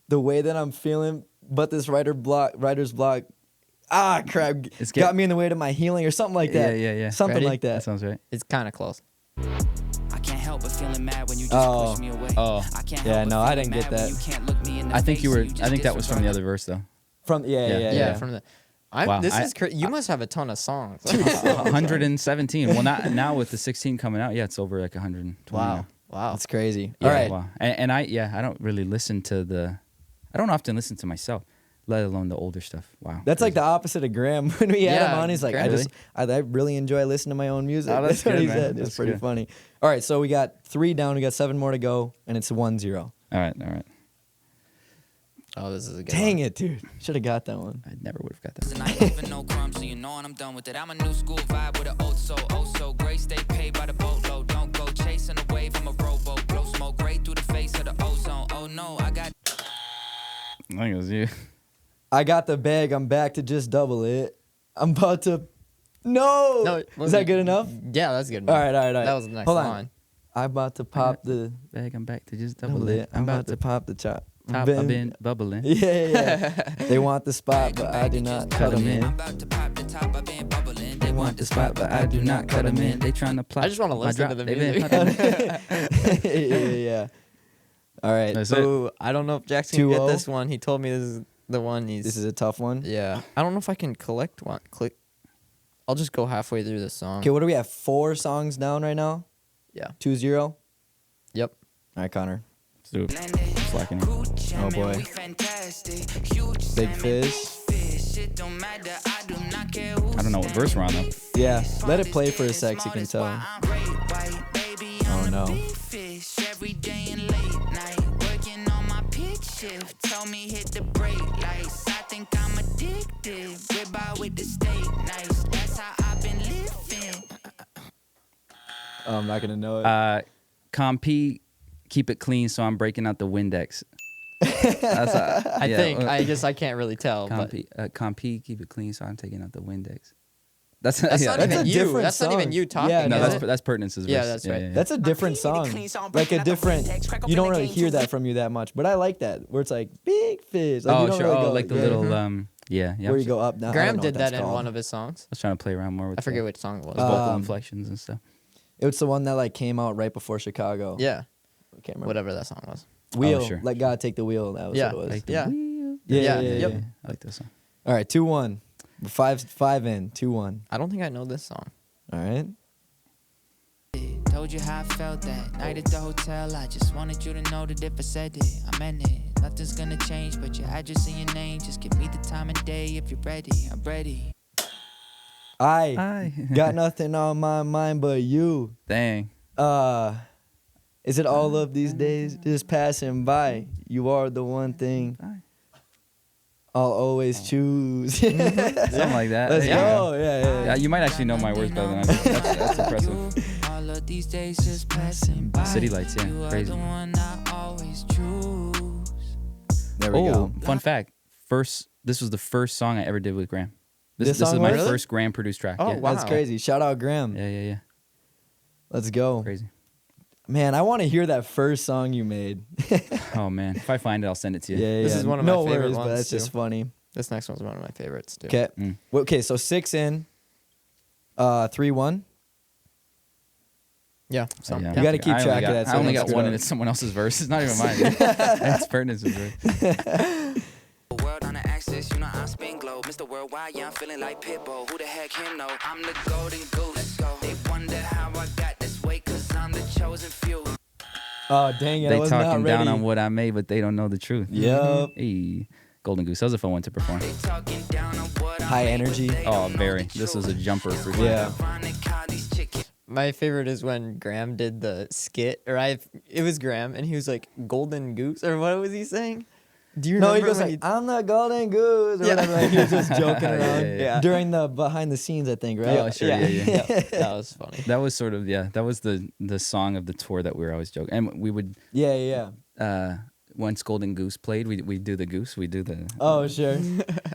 the way that I'm feeling, but this writer's block. Crap. Got me in the way to my healing or something like that. Yeah. Something Ready? like that. That sounds right. It's kind of close. I can't help but feeling mad when you just push me away. I can't Yeah, help no, but I feeling didn't get mad when that. you can't look me in the I think face, that was from the other verse though. From Yeah. From the. Wow, This is crazy. You must have a ton of songs. 117. Well, now with the 16 coming out, yeah, it's over like 120. now. Wow. That's crazy. Yeah, All right. Wow. And I don't really listen to I don't often listen to myself, let alone the older stuff. Wow. That's like the opposite of Graham. When we had him on, he's like, Graham, I really enjoy listening to my own music. Oh, that's what good, he man. said. It's That's pretty good. funny. All right, so we got 3 down. We got 7 more to go, and it's 1-0. All right. Oh, this is a good Dang one. it, dude. Should have got that one. I never would have got that. And I ain't even no crumbs, so you know when I'm done with it. I'm a new school vibe with an old soul. Oh, so great, stay paid by the boatload. Don't go chasing a wave, I'm a rowboat. Blow smoke right through the face of the ozone. Oh no, I got. I think it was you. I got the bag. I'm back to just double it. I'm about to. No. Is that good enough? Yeah, that's good. All right. That was the next Hold on. line. I'm about to pop the Bag, I'm back to just double double it. it. I'm about to pop the chop. I've been bubbling. Yeah. They want the spot, but I do not cut them in. I'm about to pop the top, I've been bubbling. They want the spot, but I do not cut them in. They trying to plot. I just want to my listen drop. to the They been music. Yeah. All right. That's it. Ooh, I don't know if Jackson can get 2-0. this one. He told me this is the one he's. This is a tough one. Yeah. I don't know if I can collect one. I'll just go halfway through the song. Okay, what do we have? 4 songs down right now? Yeah. 2-0? Yep. All right, Connor. Let's do it. I'm slacking here. Oh, boy. Big Fish. I don't know what verse we're on though. Yeah, let it play for a sec so you can tell. Oh, no. Tell me hit the brake lights. I think I'm addicted. Rib out with the steak nice. That's how I've been living. Oh, I'm not going to know it. Compete, keep it clean, so I'm breaking out the Windex. I can't really tell. Compete, keep it clean, so I'm taking out the Windex. That's yeah, not that's even a you. different That's not even song. you talking. Yeah, no, no. that's Pertinence's verse. Yeah, that's right. That's a different song. Like a different. You don't really hear that from you that much, but I like that where it's like Big Fish. Like you don't really go, like the little yeah. where you go up. Now, Graham did that in one of his songs. I was trying to play around more with I forget which song it was. the vocal inflections and stuff. It was the one that like came out right before Chicago. Yeah. I can't remember. Whatever that song was. Wheel. sure. Let God take the wheel. That was Yeah. what it was. Like the Yeah. wheel. Yeah. Yep. I like this song. All right, 2-1. 5 in. 2-1. I don't think I know this song. All right. Told you how I felt that night at the hotel. I just wanted you to know that if I said it, I meant it. Nothing's gonna change but your address and your name. Just give me the time of day if you're ready. I'm ready. I got nothing on my mind but you. Dang. Is it all of these days just passing by? You are the one thing I'll always choose. Something like that. Let's Yeah. go. Yeah. You might actually know my words better than I do. That's impressive. All of these days just passing by. City Lights, yeah, You are crazy. the one I always choose. There we go. Fun fact. This was the first song I ever did with Graham. This This song is my was? first Graham produced track. Oh, yeah. wow. That's crazy. Shout out Graham. Yeah. Let's go. Crazy. Man, I want to hear that first song you made. Oh man, if I find it, I'll send it to you. Yeah. This is one of my no favorite worries, but ones, that's just too. funny. This next one's one of my favorites too. Okay. Mm. Okay, so 6 in. 3-1. Yeah. So, yeah. You got to keep track of that. I only got one, and it's someone else's verse. It's not even mine. It's Ferdinand's verse. World on the axis, you know I'm spin globe. Mr. Worldwide, yeah, I'm feeling like Pitbull. Who the heck him know? I'm the golden goose. Let's go. They wonder how I got this way, cause I'm the chosen few. Oh, dang it. They I was not talking ready. down on what I made, but they don't know the truth. Yep. Hey, Golden Goose. That was a fun one to perform. They talking down on what I High made, but energy. they Oh, don't know very. the This was truth. a jumper for sure. Yeah. My favorite is when Graham did the skit, it was Graham, and he was like, golden goose, or what was he saying? Do you No, remember he goes when like, I'm the golden goose, or Yeah. whatever. Like, he was just joking around Yeah. during the behind the scenes, I think, right? Oh, sure. Yeah. That was funny. That was sort of, that was the song of the tour that we were always joking. And we would, Yeah. once Golden Goose played, we'd do the goose. We'd do the. Oh, sure.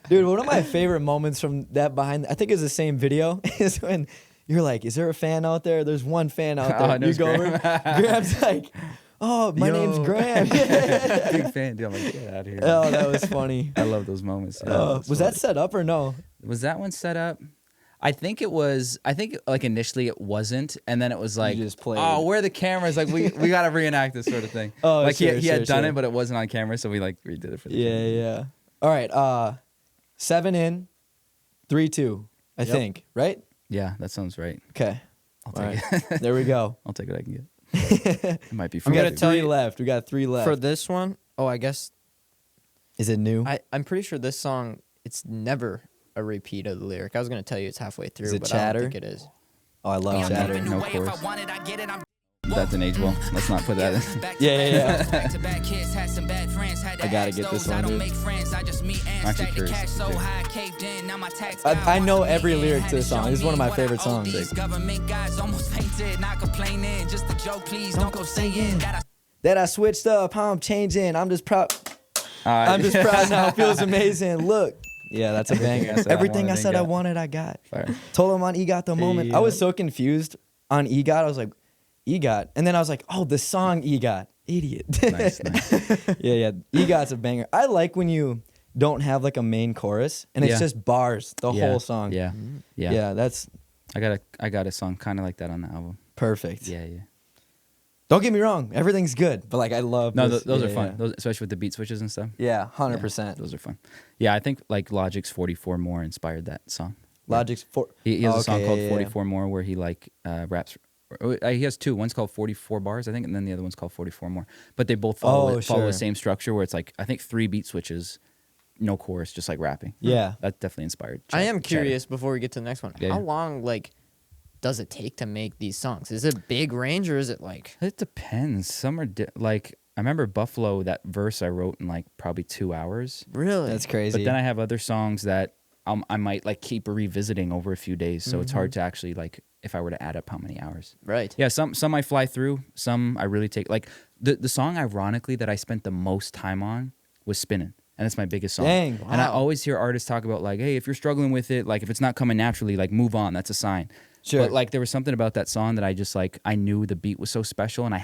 Dude, one of my favorite moments from that I think it's the same video, is when you're like, is there a fan out there? There's one fan out there. Oh, no, You it's go over, Graham's like, oh, my name's Graham. Big fan, dude. I'm like, get out of here. Oh, that was funny. I love those moments. Yeah, it's Was funny. that set up or no? Was that one set up? I think it was. I think like initially it wasn't, and then it was like, just played. oh, where are the cameras? Like we gotta reenact this sort of thing. Oh, like sure, he had done sure. it, but it wasn't on camera, so we like redid it for the Yeah. All right. 7 in, 3-2, I think, right? Yeah, that sounds right. Okay. I'll All take right. it. There we go. I'll take what I can get. It might be. We From got gonna tell three you- left. We got 3 left. For this one, I guess Is it new? I'm pretty sure this song, it's never a repeat of the lyric. I was going to tell you it's halfway through, Is it but I Chatter? don't think it is. Oh, I love no, Chatter. no chorus. That didn't age well. Let's not put that in. Yeah. I gotta get this one, dude. Actually curious. I know every lyric to the song. This is one of my favorite songs. Government guys almost fainted, not complaining. Just a joke, please don't go saying that That I switched up, how I'm changing. I'm just proud. Ah, I'm just proud now. It feels amazing. Look. Yeah, that's a banger. Everything I said I wanted, I got. Fire. Told him on EGOT the moment. I was so confused on EGOT. I was like, EGOT. And then I was like, oh, the song EGOT. Idiot. Nice. Yeah. EGOT's a banger. I like when you don't have like a main chorus and it's Yeah. just bars the whole song. Yeah. Yeah, that's I got a song kind of like that on the album. perfect. Yeah. Don't get me wrong. Everything's good. But like, I love No, this. those Yeah, are fun. yeah. Those, especially with the beat switches and stuff. Yeah, 100%. Yeah, those are fun. Yeah, I think like Logic's 44 More inspired that song. Logic's for. He has a song okay, called yeah. 44 More where he like raps. He has two. One's called 44 Bars, I think, and then the other one's called 44 More. But they both follow sure. the same structure where it's like, I think 3 beat switches, no chorus, just like rapping. Yeah. That definitely inspired. I am Chatter. curious before we get to the next one. Yeah. How long, does it take to make these songs? Is it big range or is it like? It depends. Some are like, I remember Buffalo, that verse I wrote in like probably 2 hours. Really? That's crazy. But then I have other songs that I might like keep revisiting over a few days. So it's hard to actually like, if I were to add up how many hours. Right. Yeah, some I fly through. Some I really take. Like the song, ironically, that I spent the most time on was Spinnin'. And it's my biggest song. Dang, And I wow. always hear artists talk about like, hey, if you're struggling with it, like if it's not coming naturally, like move on. That's a sign. Sure. But like there was something about that song that I just like, I knew the beat was so special and I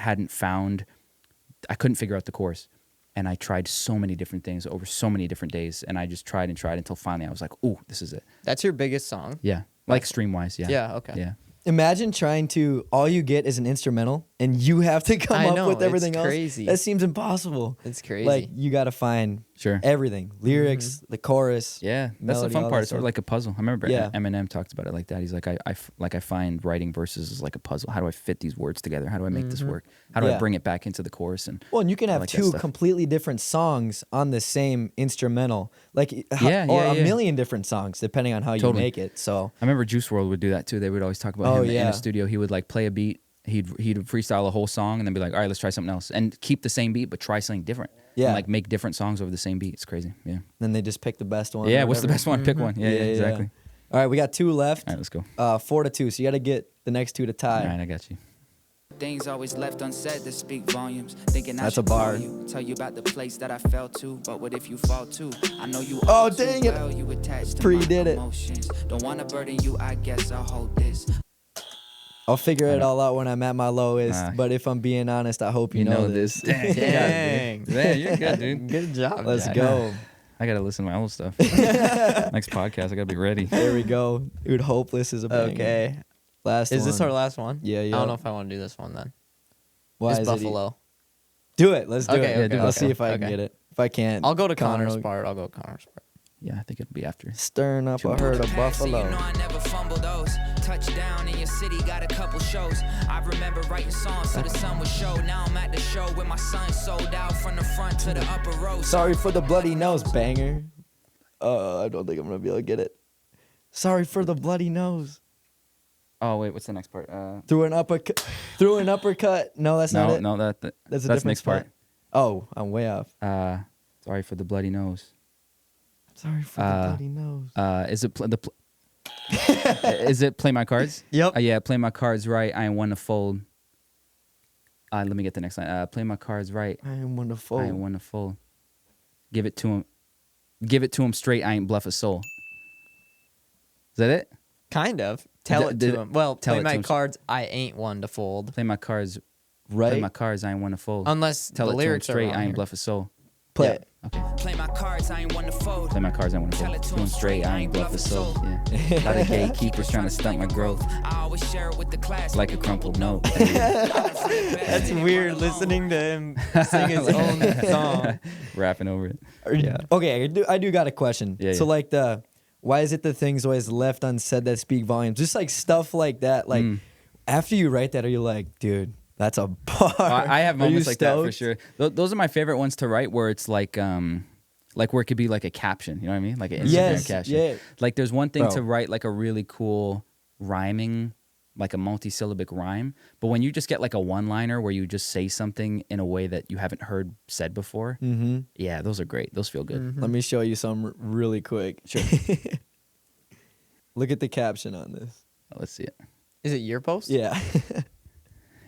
couldn't figure out the chorus. And I tried so many different things over so many different days. And I just tried and tried until finally I was like, ooh, this is it. That's your biggest song? Yeah. Like stream wise. Yeah. Yeah, okay. Yeah. Imagine trying to, all you get is an instrumental and you have to come I up know, with it's everything else. crazy. That seems impossible. It's crazy. Like, you got to find Sure. everything lyrics, the chorus. Yeah, that's melody, the fun all part. that It's sort of stuff. like a puzzle. I remember Yeah. Eminem talked about it like that. He's like, I find writing verses is like a puzzle. How do I fit these words together? How do I make this work? How do Yeah. I bring it back into the chorus? And Well, and you can have like that two stuff. completely different songs on the same instrumental, like Yeah, or yeah, a yeah. million different songs depending on how you Totally. make it. So I remember Juice WRLD would do that too. They would always talk about Oh, him in yeah. a studio. He would like play a beat. He'd freestyle a whole song and then be like, all right, let's try something else and keep the same beat but try something different. Yeah. And like make different songs over the same beat. It's crazy. Yeah. then they just pick the best one. Yeah. or What's the whatever. best one? Pick one. Yeah. Exactly. All right, we got 2 left. All right, let's go. 4-2. So you got to get the next 2 to tie. All right, I got you. Things always left unsaid that speak volumes. Thinking I That's a should call bar. you, tell you about the place that I fell to. But what if you fall too? I know you Oh, all too dang it. well. You attached to Pre-did my it. emotions. Don't wanna burden you, I guess I'll hold this. I'll figure it all out when I'm at my lowest. But if I'm being honest, I hope you know this. Dang. Man, you're good, dude. Good job. Let's Jack. go. I gotta listen to my old stuff. Next podcast, I gotta be ready. There we go. Dude, Hopeless is a banger. Okay. Last Is one. this our last one? Yeah, yeah. I don't know if I want to do this one then. Why It's is it Buffalo. Do it. Let's do Okay, it. okay, I'll okay. see if I can Okay. get it. If I can't, I'll go to Connor Connor's will- part. I'll go Connor's part. Yeah, I think it'll be after. Stirring up a herd of So you buffalo. know I never fumble those. Touchdown in your city, got a couple shows. I remember writing songs so the sun would show. Now I'm at the show with my son sold out from the front to the upper row. Sorry for the bloody nose, banger. I don't think I'm gonna be able to get it. Sorry for the bloody nose. Oh wait, what's the next part? Through an uppercut. Through an uppercut. No, that's not it. No, That's a that's different next spot. part. Oh, I'm way off. Sorry for the bloody nose. Sorry for the bloody nose. Is it is it play my cards? Yep. Yeah, play my cards right. I ain't one to fold. Let me get the next line. Play my cards right. I am one to I fold. ain't one to fold. Give it to him. Give it to him straight. I ain't bluff a soul. Is that it? Kind of. Tell it to him. Well, tell play it to my him. cards. I ain't one to fold. Play my cards Right. Play my cards. I ain't one to fold. Unless Tell the it to him lyrics straight. are wrong I ain't here. bluff a soul. Play Yeah. it. Okay. Play my cards, I ain't one to fold. Play my cards. I want to Tell fold. it to To him him straight. I ain't bluff a soul. Yeah. A lot of gatekeepers trying to stunt my growth I always share it with the class like a crumpled note. That's weird listening to him sing his own song. Rapping over it. Yeah. Okay, I do got a question. Yeah, So yeah. like why is it the things always left unsaid that speak volumes? Just like stuff like that. Like after you write that, are you like, dude, that's a bar? I have Are you moments like that for stoked? sure. Those are my favorite ones to write, where it's like where it could be like a caption. You know what I mean? Like an Instagram Yes, caption. yeah. Like there's one thing Bro. to write like a really cool rhyming, like a multi-syllabic rhyme, but when you just get like a one-liner where you just say something in a way that you haven't heard said before, yeah, those are great. Those feel good. Let me show you some really quick. Sure. Look at the caption on this. Let's see it. Is it your post? Yeah.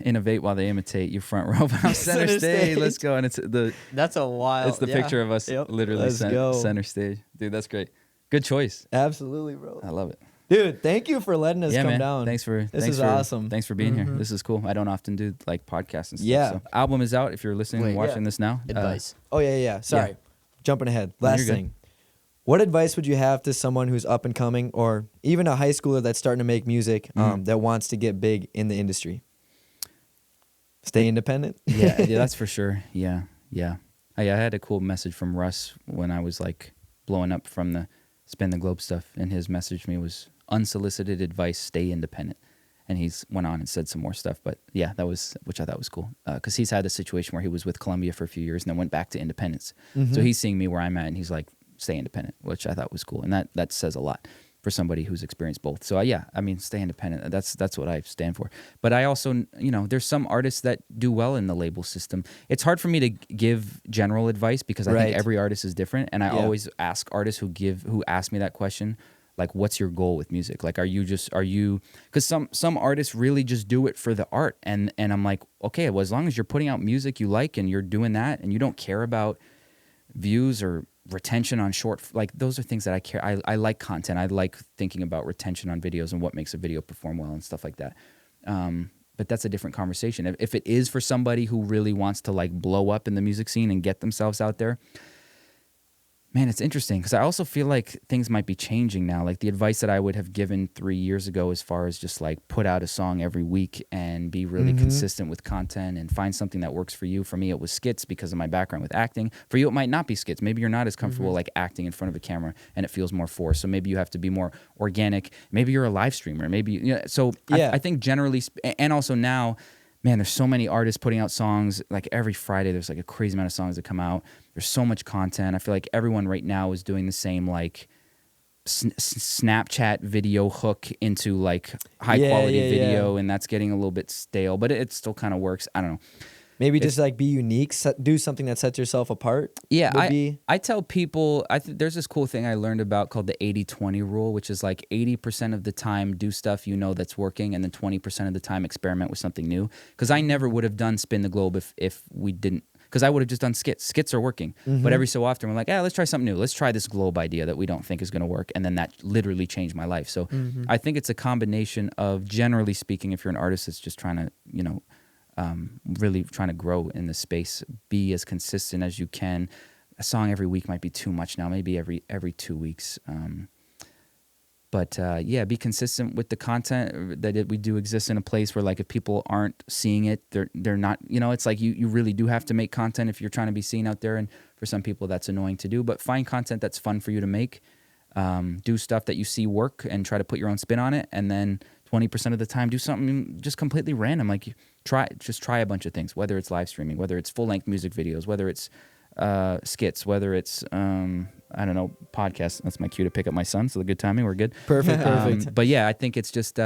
Innovate while they imitate. You front row, but I'm center, Center stage. stage. Let's go. And it's the That's a wild. it's the yeah. picture of us Yep. literally Let's go. center stage. Dude, that's great. Good choice. Absolutely, bro. I love it. Dude, thank you for letting us Yeah, come man. down. Thanks for This thanks is for, awesome. Thanks for being here. This is cool. I don't often do like podcasts and stuff. Yeah. So. Album is out if you're listening and Wait, watching this now. Advice. Oh yeah. Sorry. Jumping ahead. No, Last you're good. thing. What advice would you have to someone who's up and coming, or even a high schooler that's starting to make music that wants to get big in the industry? Stay independent. yeah, that's for sure. Yeah. I had a cool message from Russ when I was like blowing up from the Spin the Globe stuff, and his message to me was unsolicited advice, stay independent. And he's went on and said some more stuff, but yeah, which I thought was cool, because he's had a situation where he was with Columbia for a few years and then went back to independence. So he's seeing me where I'm at, and he's like, stay independent, which I thought was cool, and that says a lot for somebody who's experienced both. So yeah, I mean, stay independent. That's what I stand for. But I also, there's some artists that do well in the label system. It's hard for me to give general advice because I Right. think every artist is different, and I Yeah. always ask artists who ask me that question, like, what's your goal with music? Like, are you because some artists really just do it for the art, and I'm like, okay, well, as long as you're putting out music you like and you're doing that and you don't care about views or retention on short, like those are things that I care. I like content. I like thinking about retention on videos and what makes a video perform well and stuff like that. But that's a different conversation. If it is for somebody who really wants to like blow up in the music scene and get themselves out there, man, it's interesting because I also feel like things might be changing now. Like the advice that I would have given 3 years ago, as far as just like put out a song every week and be really consistent with content and find something that works for you. For me, it was skits because of my background with acting. For you, it might not be skits. Maybe you're not as comfortable like acting in front of a camera and it feels more forced. So maybe you have to be more organic. Maybe you're a live streamer. Maybe so. Yeah. I think generally, and also now, man, there's so many artists putting out songs. Like every Friday, there's like a crazy amount of songs that come out. There's so much content. I feel like everyone right now is doing the same like Snapchat video hook into like high quality video, and that's getting a little bit stale, but it still kind of works. I don't know. Maybe just like be unique, do something that sets yourself apart. Yeah, would be- I tell people, there's this cool thing I learned about called the 80-20 rule, which is like 80% of the time do stuff that's working, and then 20% of the time experiment with something new. Because I never would have done Spin the Globe if we didn't, because I would have just done skits. Skits are working. But every so often we're like, let's try something new. Let's try this globe idea that we don't think is going to work. And then that literally changed my life. So I think it's a combination of, generally speaking, if you're an artist that's just trying to, really trying to grow in the space, be as consistent as you can. A song every week might be too much now. Maybe every 2 weeks. But yeah, be consistent with the content that we do exist in a place where like if people aren't seeing it, they're not, you know, it's like you really do have to make content if you're trying to be seen out there. And for some people that's annoying to do, but find content that's fun for you to make. Do stuff that you see work and try to put your own spin on it. And then 20% of the time do something just completely random. Like try a bunch of things, whether it's live streaming, whether it's full length music videos, whether it's skits, whether it's I don't know, podcasts. That's my cue to pick up my son. So the good timing, we're good. Perfect. But yeah, I think it's just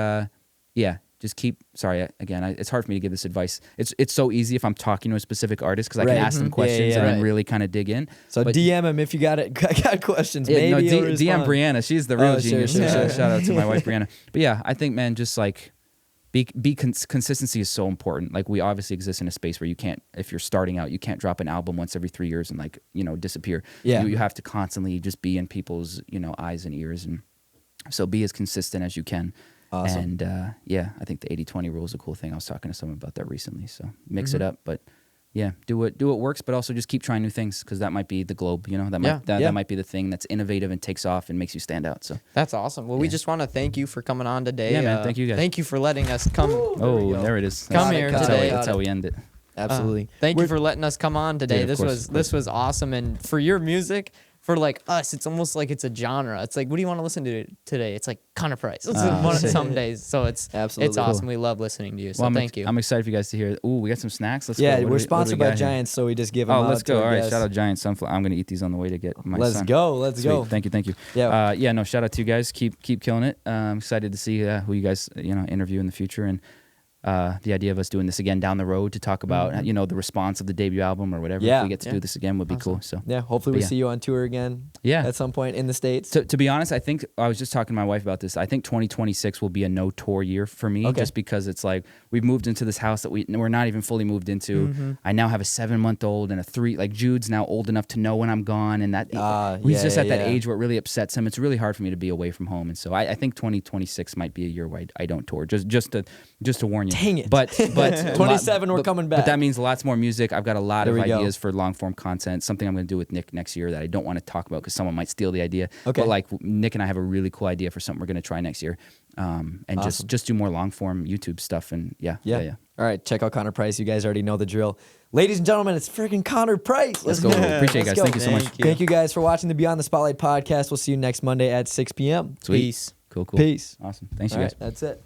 just keep. Sorry, again, it's hard for me to give this advice. It's so easy if I'm talking to a specific artist because I can ask them questions and then really kind of dig in. So but, DM him if you got questions. Yeah, maybe DM Brianna. She's the real genius. Sure. Shout out to my wife Brianna. But yeah, I think, man, just like consistency is so important. Like we obviously exist in a space where you can't, if you're starting out, you can't drop an album once every 3 years and like, you know, disappear. Yeah. You have to constantly just be in people's, you know, eyes and ears. And so be as consistent as you can. Awesome. And yeah, I think the 80-20 rule is a cool thing. I was talking to someone about that recently. So mix it up, but yeah, do what works, but also just keep trying new things because that might be the globe, you know, that might be the thing that's innovative and takes off and makes you stand out. So that's awesome. Well, we just want to thank you for coming on today. Yeah, man. Thank you guys. Thank you for letting us come. There it is. Come here today. That's how we end it. Absolutely. Thank you for letting us come on today. Dude, this was awesome. And for your music, for like us, it's almost like it's a genre. It's like, what do you want to listen to today? It's like Connor Price. Some days. So it's awesome. We love listening to you. So thank you. I'm excited for you guys to hear. Ooh, we got some snacks. Let's go. Yeah, we're sponsored by Giants, so we just give them out. Oh, let's go. All right, guests. shout out Giants Sunflower. I'm going to eat these on the way to get my son. Let's go. Thank you. Yeah. No, shout out to you guys. Keep killing it. I'm excited to see who you guys, interview in the future. And the idea of us doing this again down the road to talk about, the response of the debut album or whatever. Yeah. If we get to do this again would be cool. So yeah, hopefully we see you on tour again. Yeah. At some point in the States. To be honest, I think I was just talking to my wife about this. I think 2026 will be a no tour year for me, just because it's like we've moved into this house that we're not even fully moved into. I now have a 7-month-old and a 3. Like Jude's now old enough to know when I'm gone, and that he's just at that age where it really upsets him. It's really hard for me to be away from home, and so I think 2026 might be a year where I don't tour. Just to warn you. Dang it. But 27, we're coming back. But that means lots more music. I've got a lot of ideas for long form content. Something I'm going to do with Nick next year that I don't want to talk about because someone might steal the idea. Okay. But like Nick and I have a really cool idea for something we're going to try next year, and awesome. just do more long form YouTube stuff. And yeah. All right, check out Connor Price. You guys already know the drill. Ladies and gentlemen, it's freaking Connor Price. Let's go. Appreciate you guys. Thank you so much. Thank you guys for watching the Beyond the Spotlight podcast. We'll see you next Monday at 6 p.m. Sweet. Peace. Cool. Peace. Awesome. Thanks, All you guys. right, that's it.